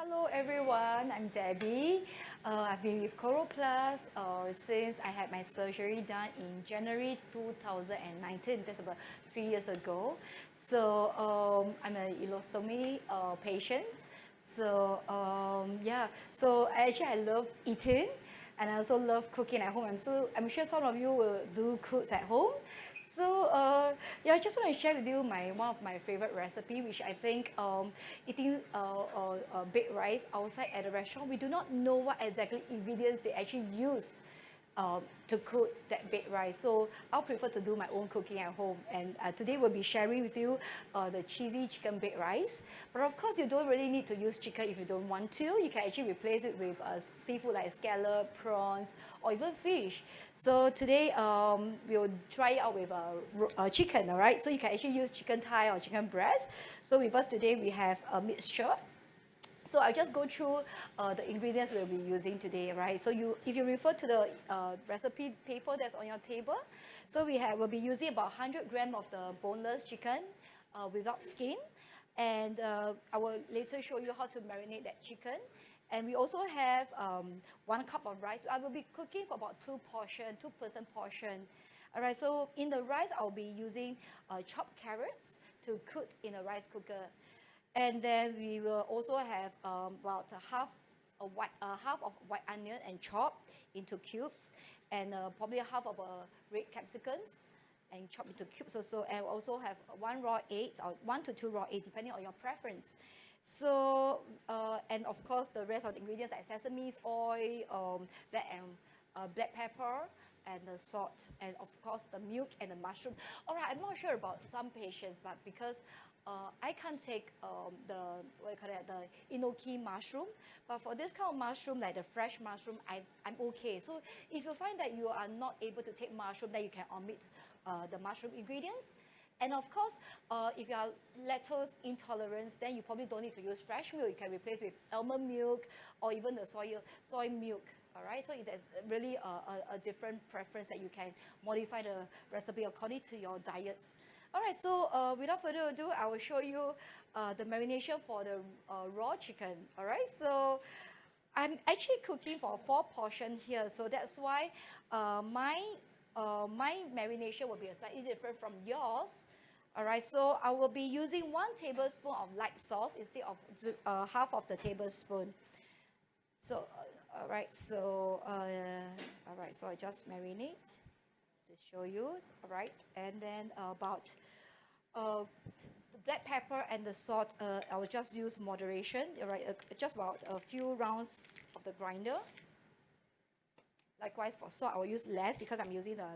Hello everyone, I'm Debbie. I've been with Coloplast since I had my surgery done in January 2019. That's about 3 years ago. So I'm an ostomy patient. So so actually I love eating and I also love cooking at home. I'm sure some of you will do cooks at home. So I just want to share with you one of my favorite recipe, which I think eating baked rice outside at a restaurant, we do not know what exactly ingredients they actually use to cook that baked rice. So I'll prefer to do my own cooking at home. And today we'll be sharing with you the cheesy chicken baked rice. But of course, you don't really need to use chicken if you don't want to. You can actually replace it with seafood like scallop, prawns, or even fish. So today we'll try it out with chicken, all right? So you can actually use chicken thigh or chicken breast. So with us today, we have a mixture. So I'll just go through the ingredients we'll be using today, right? So if you refer to the recipe paper that's on your table, so we'll be using about 100 grams of the boneless chicken without skin. And I will later show you how to marinate that chicken. And we also have 1 cup of rice. I will be cooking for about 2-person portion. All right, so in the rice, I'll be using chopped carrots to cook in a rice cooker. And then we will also have about half of white onion and chopped into cubes, and probably half of red capsicums and chopped into cubes also. And also have 1 raw egg or 1 to 2 raw eggs, depending on your preference. So and of course the rest of the ingredients like sesame oil, black pepper, and the salt, and of course the milk and the mushroom. All right, I'm not sure about some patients, but because I can't take the enoki mushroom, but for this kind of mushroom, like the fresh mushroom, I'm okay. So if you find that you are not able to take mushroom, then you can omit the mushroom ingredients. And of course, if you are lactose intolerant, then you probably don't need to use fresh milk. You can replace with almond milk or even the soy milk. All right, so there's really a different preference that you can modify the recipe according to your diets. All right, so without further ado, I will show you the marination for the raw chicken. All right, so I'm actually cooking for 4 portions here, so that's why my marination will be slightly different from yours. All right, so I will be using 1 tablespoon of light sauce instead of half of the tablespoon. So all right, so I just marinate to show you. All right, and then about the black pepper and the salt, I will just use moderation. All right, just about a few rounds of the grinder. Likewise for salt, I will use less because I'm using the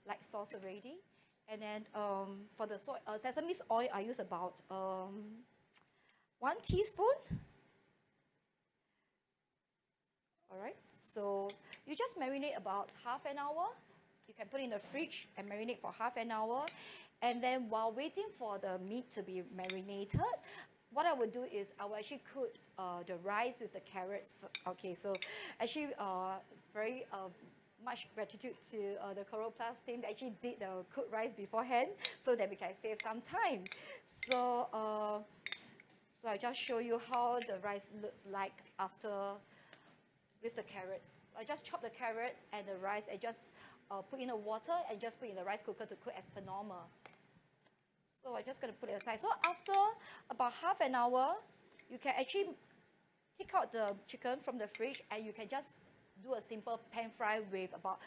light sauce already. And then for the sesame oil, I use about 1 teaspoon. All right, so you just marinate about half an hour. You can put it in the fridge and marinate for half an hour. And then while waiting for the meat to be marinated, what I will do is I will actually cook the rice with the carrots. Okay, so actually very much gratitude to the Coloplast team that actually did the cooked rice beforehand so that we can save some time. So, so I'll just show you how the rice looks like after with the carrots. I just chop the carrots and the rice. I just put in the water and just put in the rice cooker to cook as per normal. So I'm just going to put it aside. So after about half an hour, you can actually take out the chicken from the fridge and you can just do a simple pan fry with about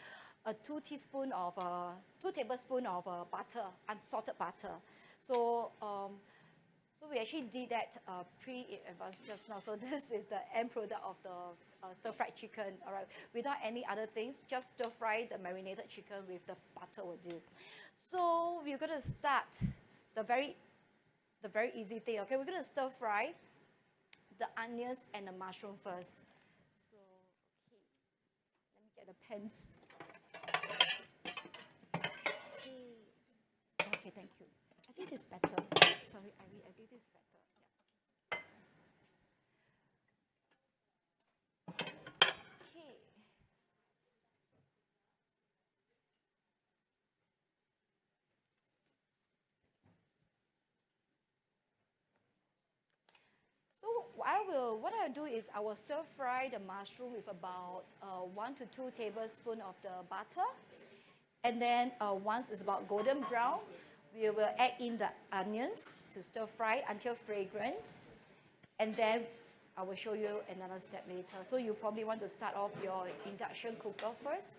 2 tablespoons of butter, unsalted butter. So so we actually did that pre-advanced just now. So this is the end product of the stir-fried chicken, all right, without any other things, just stir-fry the marinated chicken with the butter will do. So we're going to start the very easy thing, okay? We're going to stir-fry the onions and the mushroom first. So, okay, let me get the pans. Okay, thank you. I think it's better. Sorry, I think it's better. Yeah. Okay. So what I'll do is I will stir fry the mushroom with about 1 to 2 tablespoons of the butter. And then once it's about golden brown, we will add in the onions to stir fry until fragrant. And then I will show you another step later. So you probably want to start off your induction cooker first.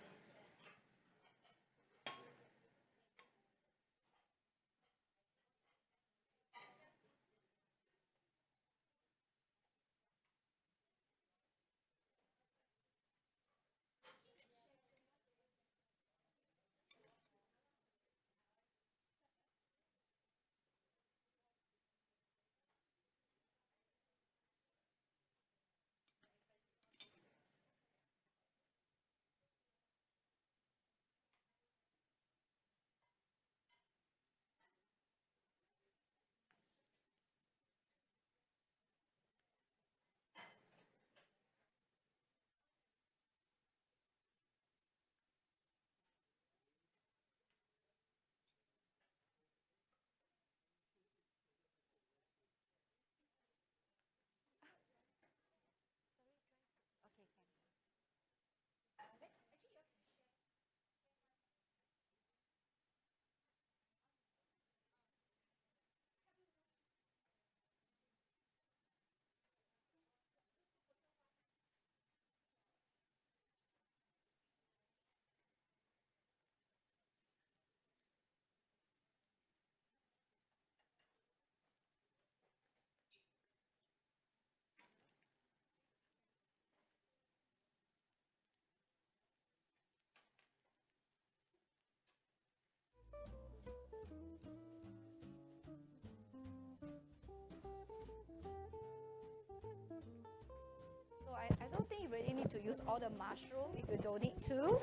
I don't think you really need to use all the mushroom if you don't need to.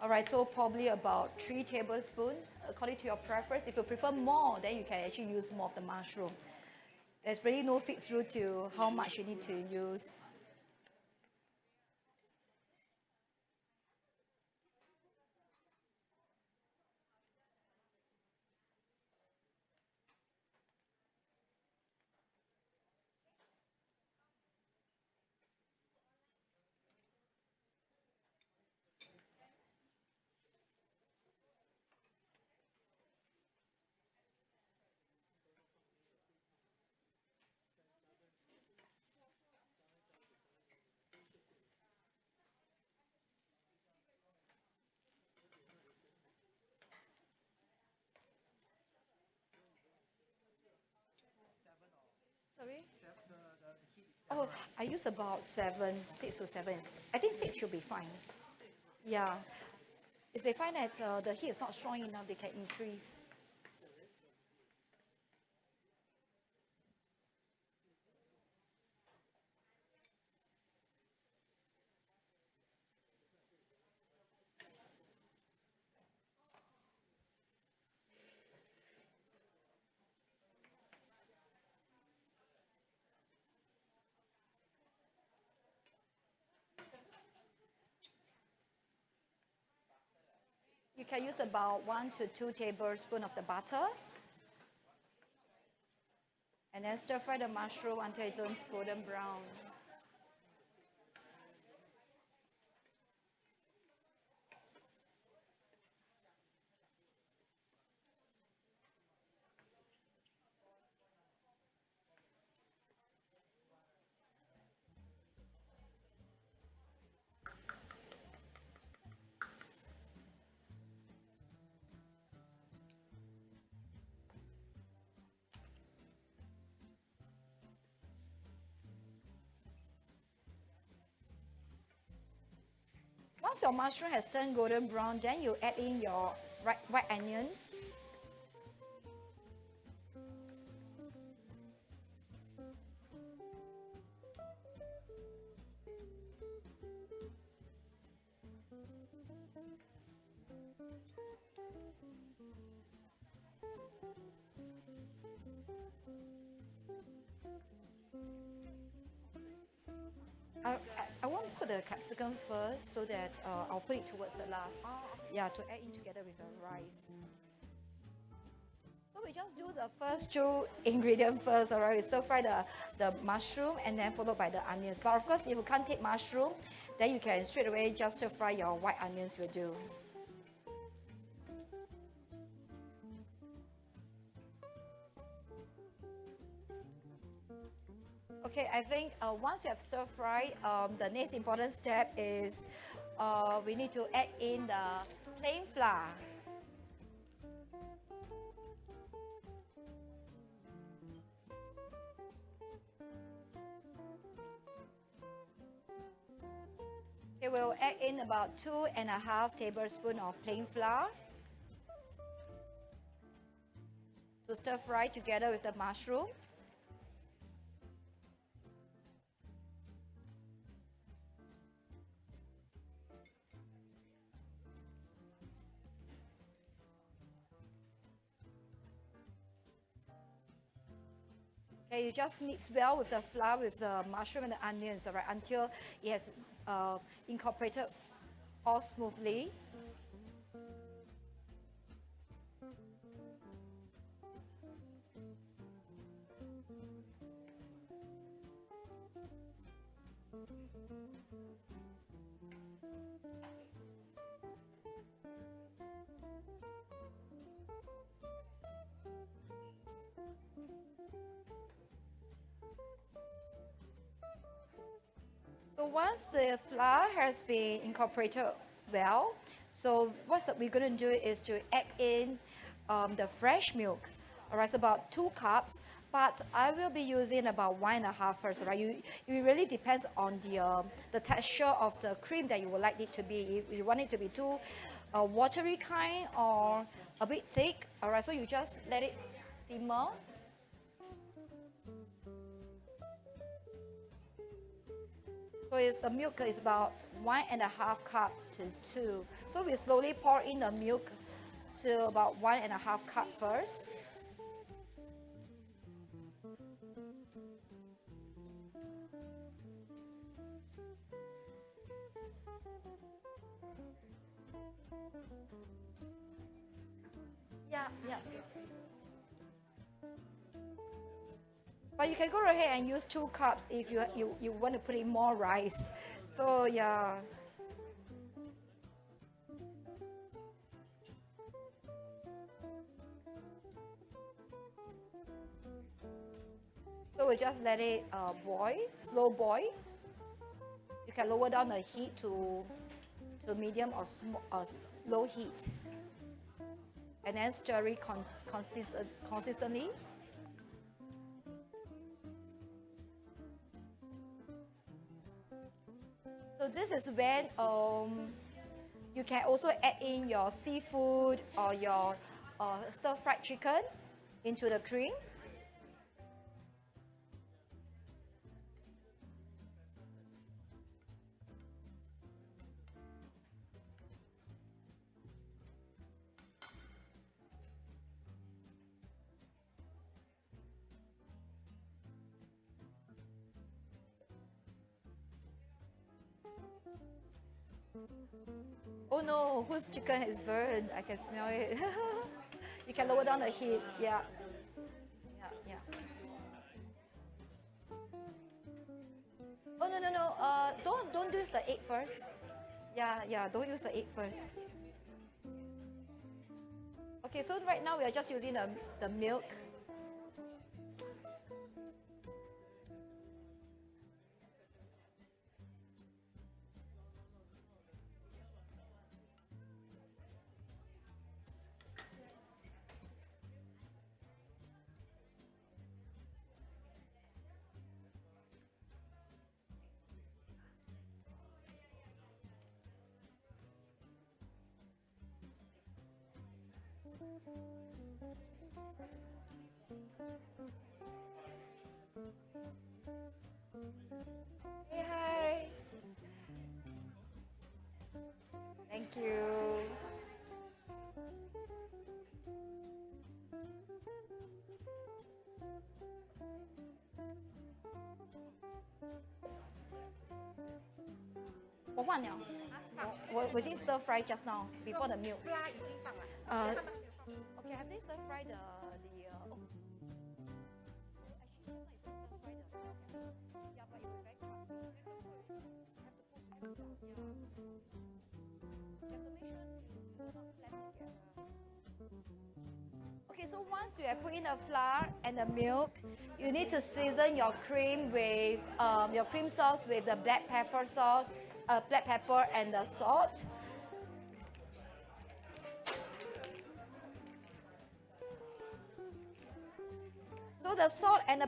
All right, so probably about 3 tablespoons according to your preference. If you prefer more, then you can actually use more of the mushroom. There's really no fixed rule to how much you need to use. Sorry? Oh, I use about 6 to 7. I think 6 should be fine. Yeah. If they find that the heat is not strong enough, they can increase. You can use about 1 to 2 tablespoons of the butter. And then stir fry the mushroom until it turns golden brown. Once your mushroom has turned golden brown, then you add in your white onions. I won't put the capsicum first so that I'll put it towards the last. Yeah, to add in together with the rice. So we just do the first two ingredients first, all right? We stir fry the mushroom and then followed by the onions. But of course, if you can't take mushroom, then you can straight away just stir fry your white onions will do. Okay, I think once you have stir fried, the next important step is we need to add in the plain flour. Okay, we'll add in about 2.5 tablespoons of plain flour to stir fry together with the mushroom. Okay, you just mix well with the flour, with the mushroom and the onions, all right, until it has incorporated all smoothly. So once the flour has been incorporated well, so what we're going to do is to add in the fresh milk. All right, so about 2 cups, but I will be using about 1.5 first. Right, it really depends on the texture of the cream that you would like it to be. If you want it to be too watery kind or a bit thick, all right, so you just let it simmer. So the milk is about 1.5 cup to 2. So we slowly pour in the milk to about 1.5 cup first. Yeah. But you can go ahead and use 2 cups if you want to put in more rice. So yeah. So we just let it boil, slow boil. You can lower down the heat to medium or low heat. And then stir it consistently. So this is when you can also add in your seafood or your stir-fried chicken into the cream. Oh no, whose chicken is burned? I can smell it. You can lower down the heat. Yeah. Oh no. Don't use the egg first. Yeah. Don't use the egg first. Okay, so right now we are just using the milk. Hey, hi. Thank you. I didn't stir fry just now before the milk. Okay, have they stir fried the Okay, so once you have put in the flour and the milk, you need to season your cream with your cream sauce with the black pepper sauce, black pepper and the salt. So the salt and the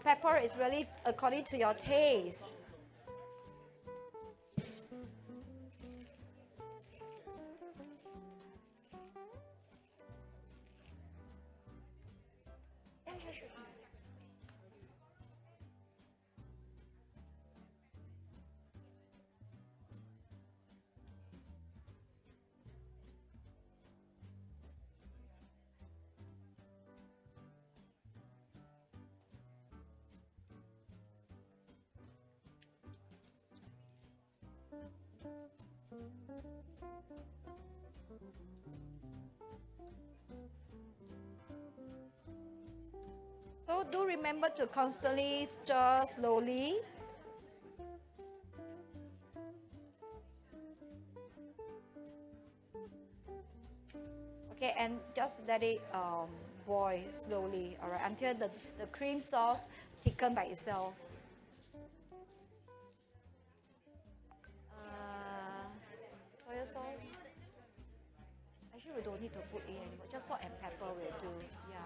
pepper is really according to your taste. So do remember to constantly stir slowly. Okay, and just let it boil slowly, all right, until the cream sauce thicken by itself. Soy sauce. Actually, we don't need to put in anymore. Just salt and pepper will do. Yeah.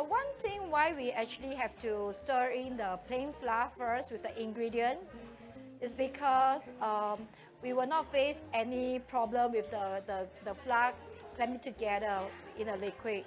One thing why we actually have to stir in the plain flour first with the ingredient is because we will not face any problem with the flour clamping together in a liquid.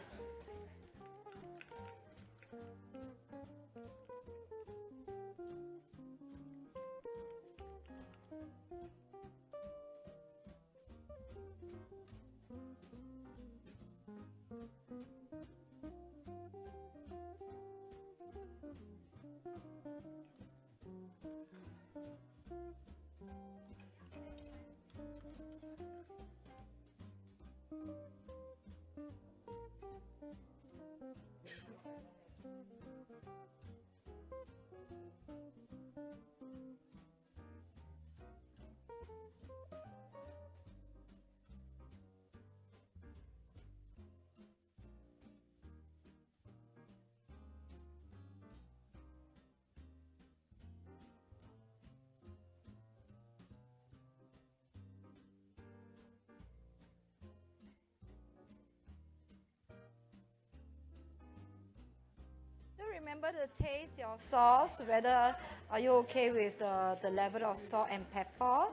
Do remember to taste your sauce, whether are you okay with the level of salt and pepper.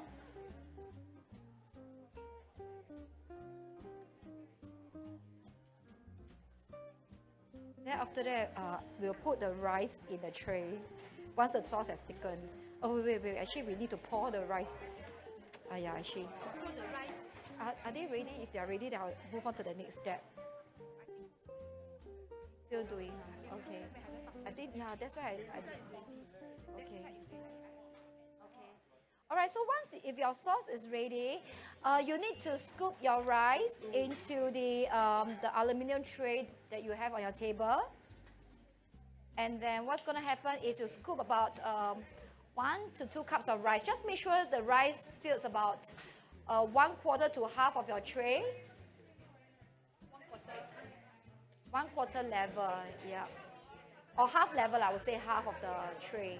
Then after that, we'll put the rice in the tray once the sauce has thickened. Oh, wait, actually we need to pour the rice. Yeah, actually. Are they ready? If they are ready, then I'll move on to the next step. Still doing, okay. I think, yeah, that's why okay. All right, so once, if your sauce is ready, you need to scoop your rice into the aluminum tray that you have on your table. And then what's going to happen is you scoop about 1 to 2 cups of rice. Just make sure the rice fills about 1/4 to half of your tray. 1/4 level, yeah. Or half level, I would say half of the tray.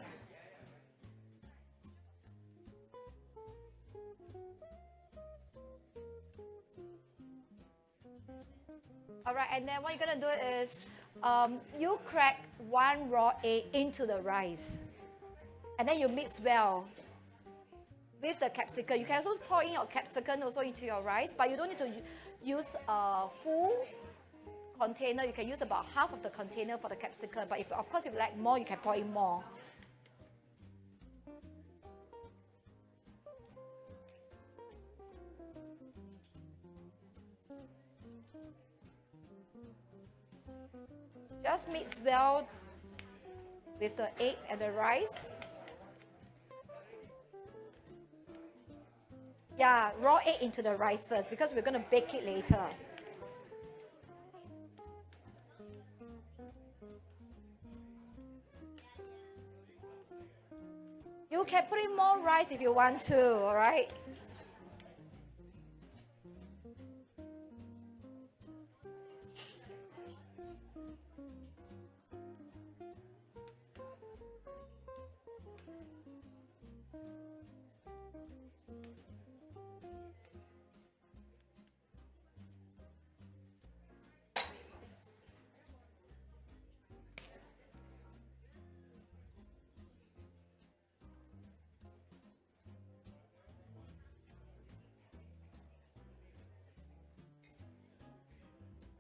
All right, and then what you're gonna do is you crack 1 raw egg into the rice. And then you mix well with the capsicum. You can also pour in your capsicum also into your rice, but you don't need to use full container, you can use about half of the container for the capsicum. But if, of course, if you like more, you can pour in more. Just mix well with the eggs and the rice. Yeah, raw egg into the rice first because we're going to bake it later. You can put in more rice if you want to, all right?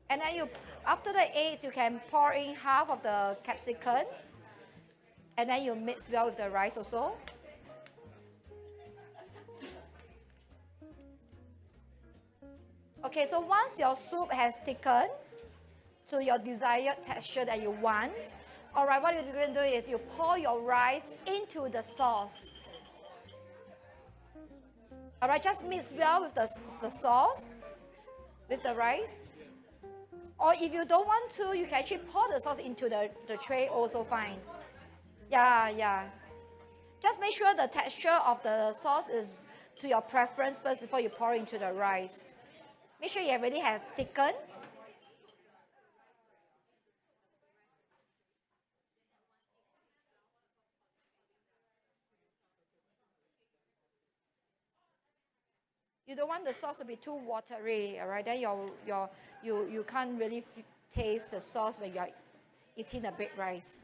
And then you, after the eggs, you can pour in half of the capsicums. And then you mix well with the rice also. Okay, so once your soup has thickened to your desired texture that you want, all right, what you're going to do is you pour your rice into the sauce. All right, just mix well with the sauce, with the rice. Or if you don't want to, you can actually pour the sauce into the tray, also fine. Yeah. Just make sure the texture of the sauce is to your preference first before you pour into the rice. Make sure you already have thickened. You don't want the sauce to be too watery, all right? Then you can't really taste the sauce when you're eating the baked rice.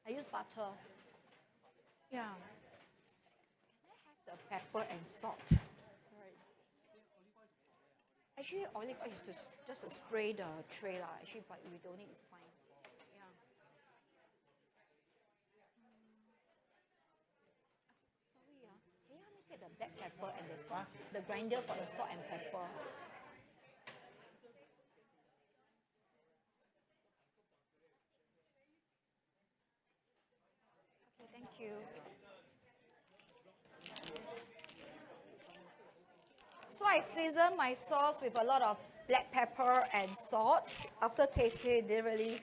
I use butter. Yeah. Can I have the pepper and salt? Actually, olive oil is just to spray the tray lah. Actually, but we don't need, it's fine. Yeah. Sorry, can you help me get the black pepper and the salt, the grinder for the salt and pepper? Okay, thank you. So I season my sauce with a lot of black pepper and salt. After tasting it,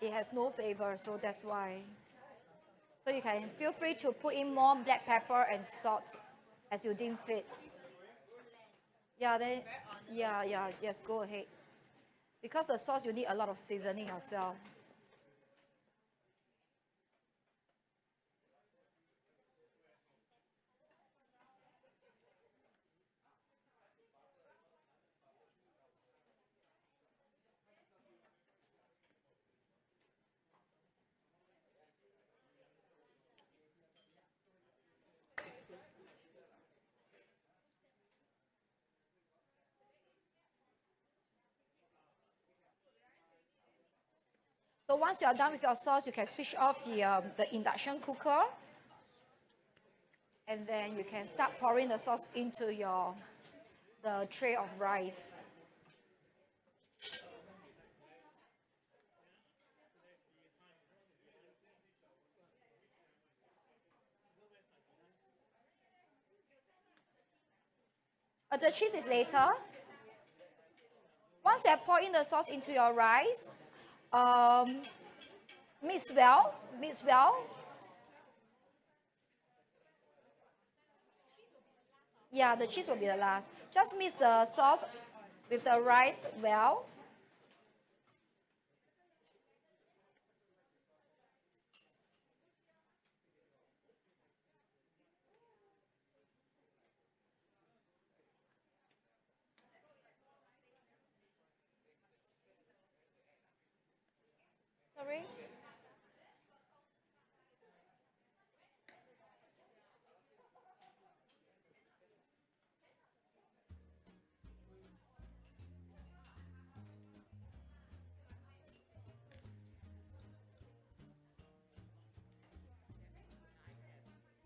it has no flavor, so that's why. So you can feel free to put in more black pepper and salt as you deem fit. Yeah, just go ahead. Because the sauce, you need a lot of seasoning yourself. So once you are done with your sauce, you can switch off the induction cooker. And then you can start pouring the sauce into the tray of rice. The cheese is later. Once you have poured in the sauce into your rice, mix well. Yeah, the cheese will be the last. Just mix the sauce with the rice well. Sorry?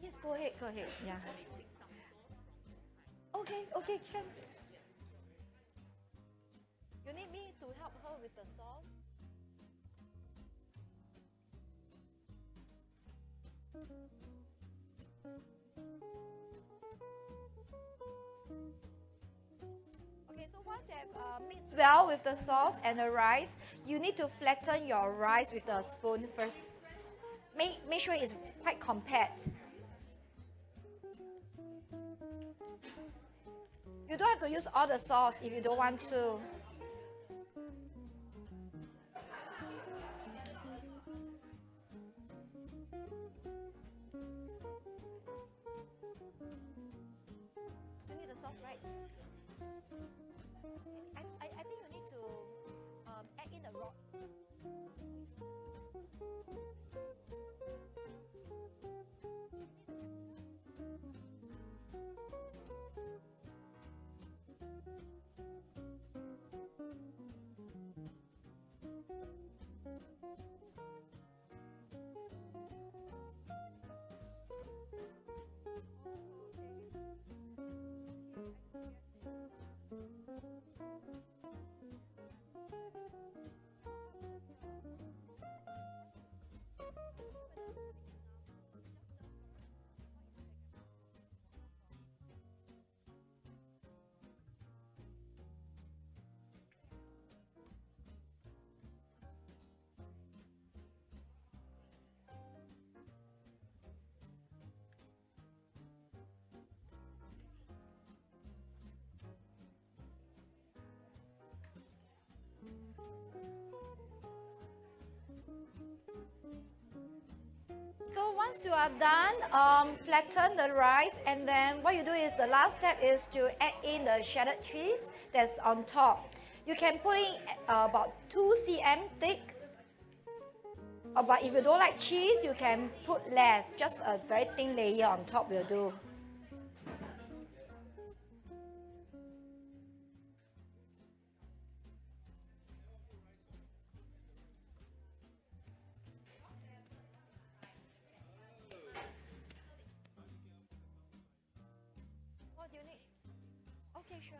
Yes, go ahead, yeah. Okay, okay, sure. You need me to help her with the sauce? Okay, so once you have mixed well with the sauce and the rice, you need to flatten your rice with the spoon first. Make sure it's quite compact. You don't have to use all the sauce if you don't want to. You need the sauce, right? I think you need to add in the raw. So once you are done, flatten the rice, and then what you do is the last step is to add in the shredded cheese that's on top. You can put in about 2 cm thick, but if you don't like cheese, you can put less, just a very thin layer on top will do. What do you need? Okay, sure.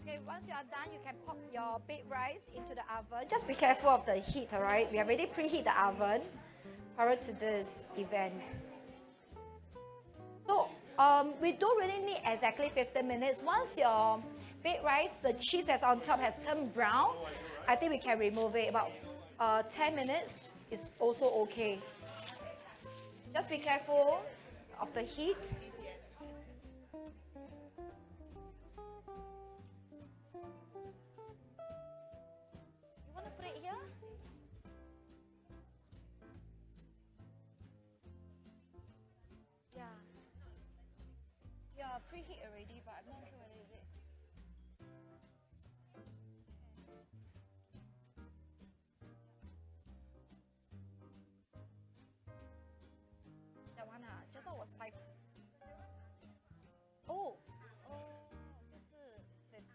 Okay, once you are done, you can pop your baked rice into the oven. Just be careful of the heat, all right? We have already preheat the oven prior to this event. So we don't really need exactly 15 minutes. Once your baked rice, the cheese that's on top has turned brown, I think we can remove it. About 10 minutes is also okay. Just be careful of the heat. You want to put it here? Yeah. Yeah, preheat already, but I'm not sure whether is it. That one, just now was 5. Oh, this is 15.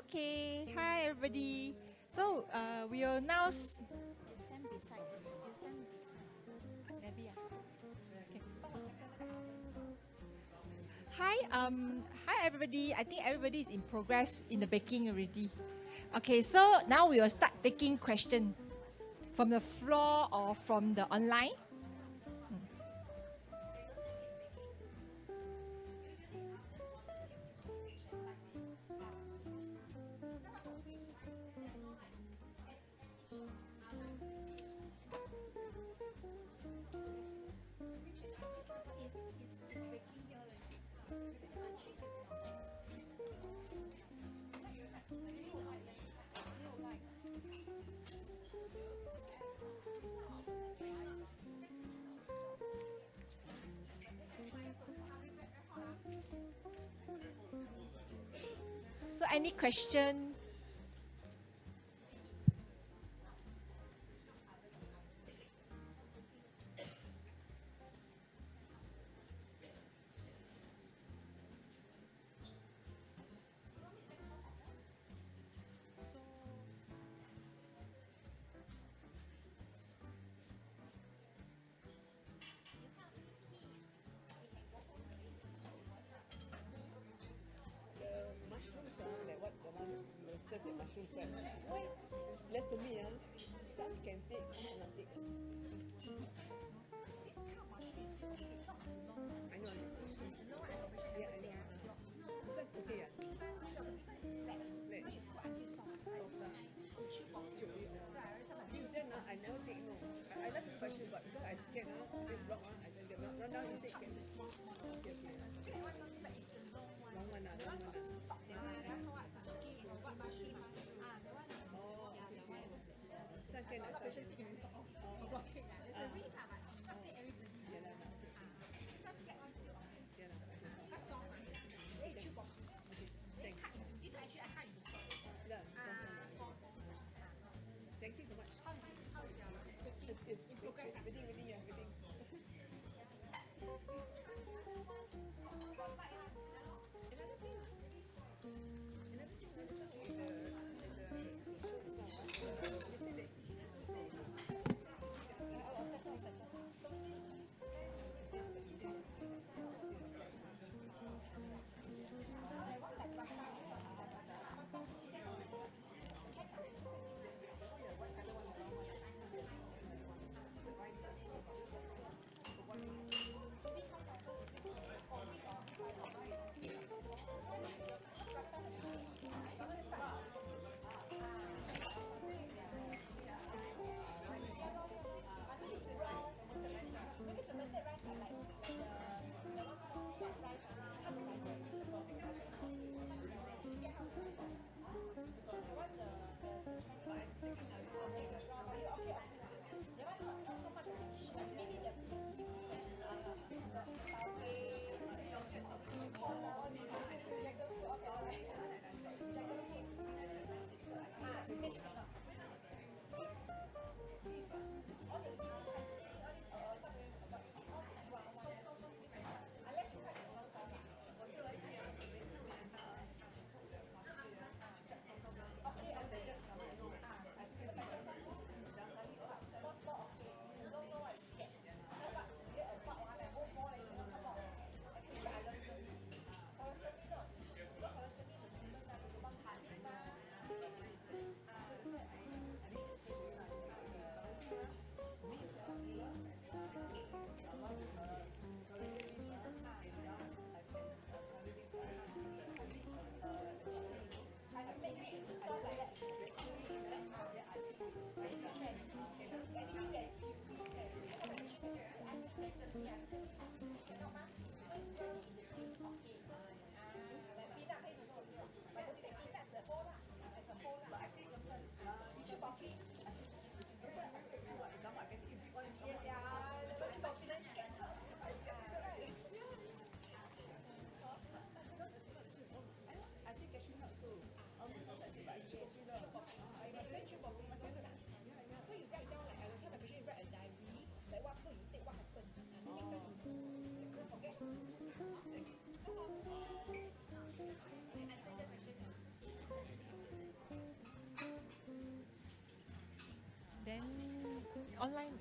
Okay, hi everybody. So we will now. You stand beside. You stand beside. Debbie, okay. Hi everybody. I think everybody is in progress in the baking already. Okay, so now we will start taking questions from the floor or from the online. So any question? Mushrooms, like what the one serve the mushrooms, right? Why? Left to me, some can take, some cannot take. This kind of mushroom is still okay, not the long one. I know. The long one, I Yeah, I know. This one okay, yeah. This one is flat. So you cook until soft. Since then, I never take no. I like the question, but because I scared, this block, I don't get run down. You say can be small. Okay. That one not bad, it's the long one. Long one, long one. Stop that one. What mushroom? That one. Oh, okay. Some can can. That's special thing we talk of blockade. There's a risk, but not say everybody. Some flat ones still okay. That's soft one. Then you chew coffee. Then cut into this one actually I cut into four. Four. Thank you so much. How is your cooking? It's in progress? Everything. Then online.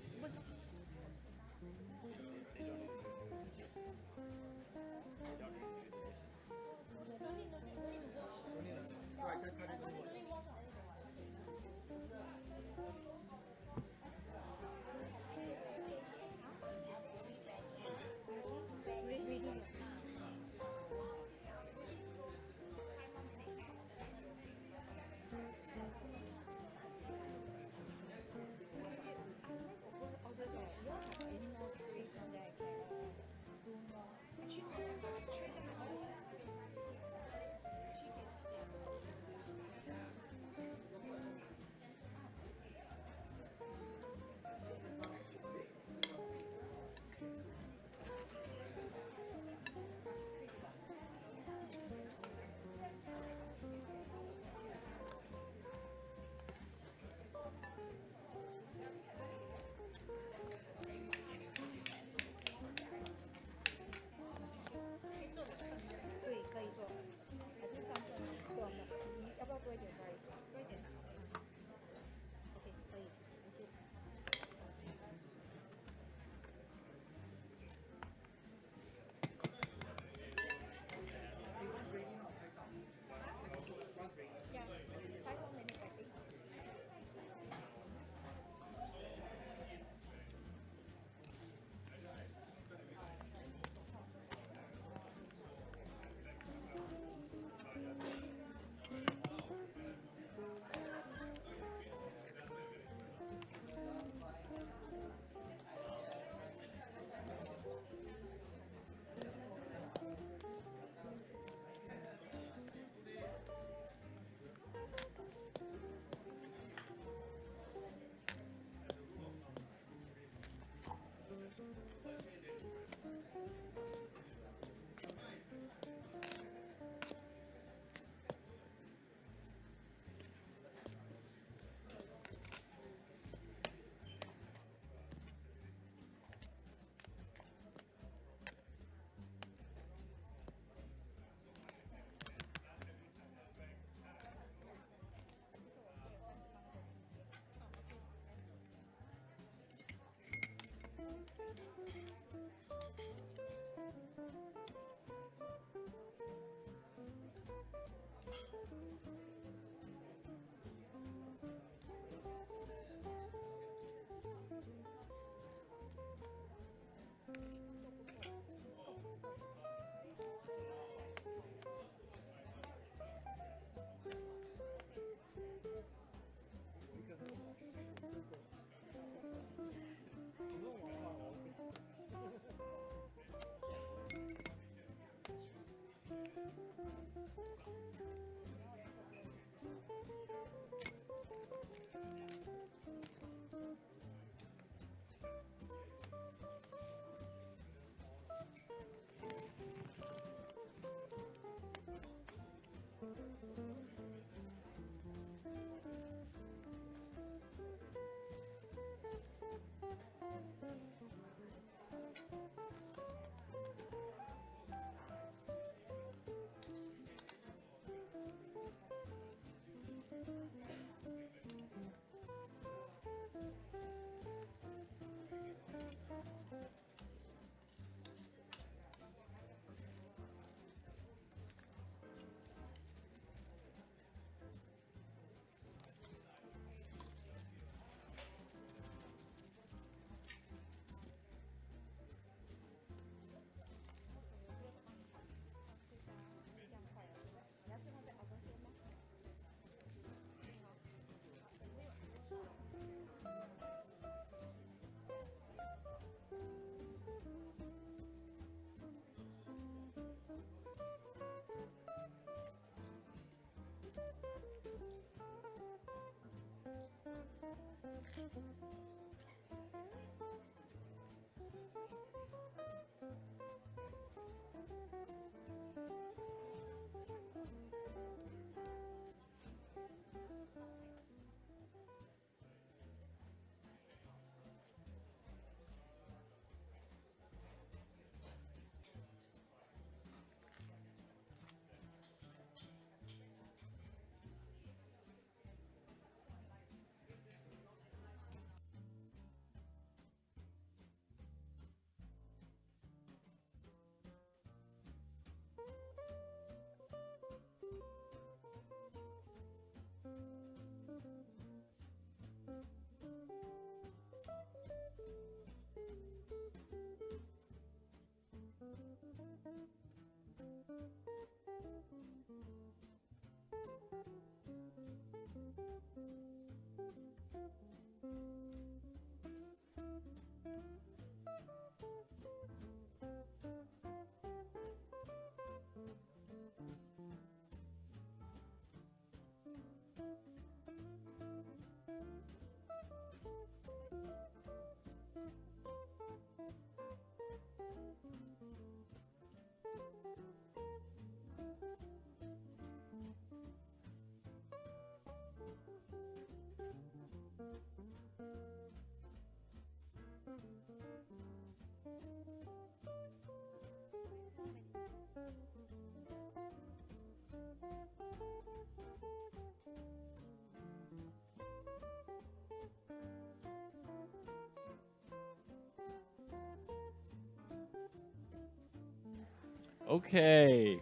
Okay.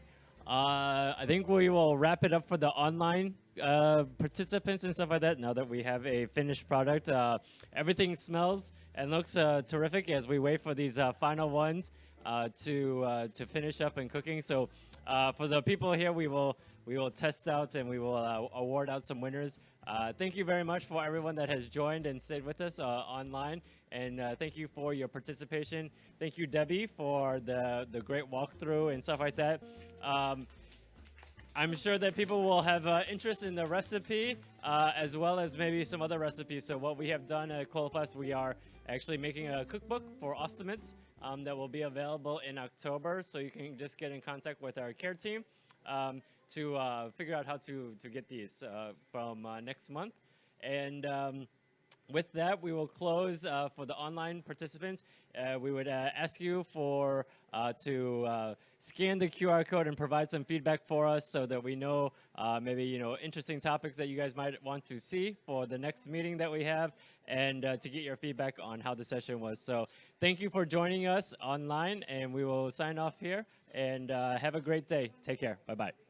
I think we will wrap it up for the online participants and stuff like that now that we have a finished product. Everything smells and looks terrific as we wait for these final ones to finish up and cooking. So for the people here, we will test out and we will award out some winners. Thank you very much for everyone that has joined and stayed with us online. And thank you for your participation. Thank you, Debbie, for the great walkthrough and stuff like that. I'm sure that people will have interest in the recipe as well as maybe some other recipes. So what we have done at Coloplast, we are actually making a cookbook for ostomates that will be available in October. So you can just get in contact with our care team to figure out how to get these from next month. And with that, we will close for the online participants. We would ask you to scan the QR code and provide some feedback for us so that we know maybe interesting topics that you guys might want to see for the next meeting that we have, and to get your feedback on how the session was. So thank you for joining us online, and we will sign off here. And have a great day. Take care. Bye-bye.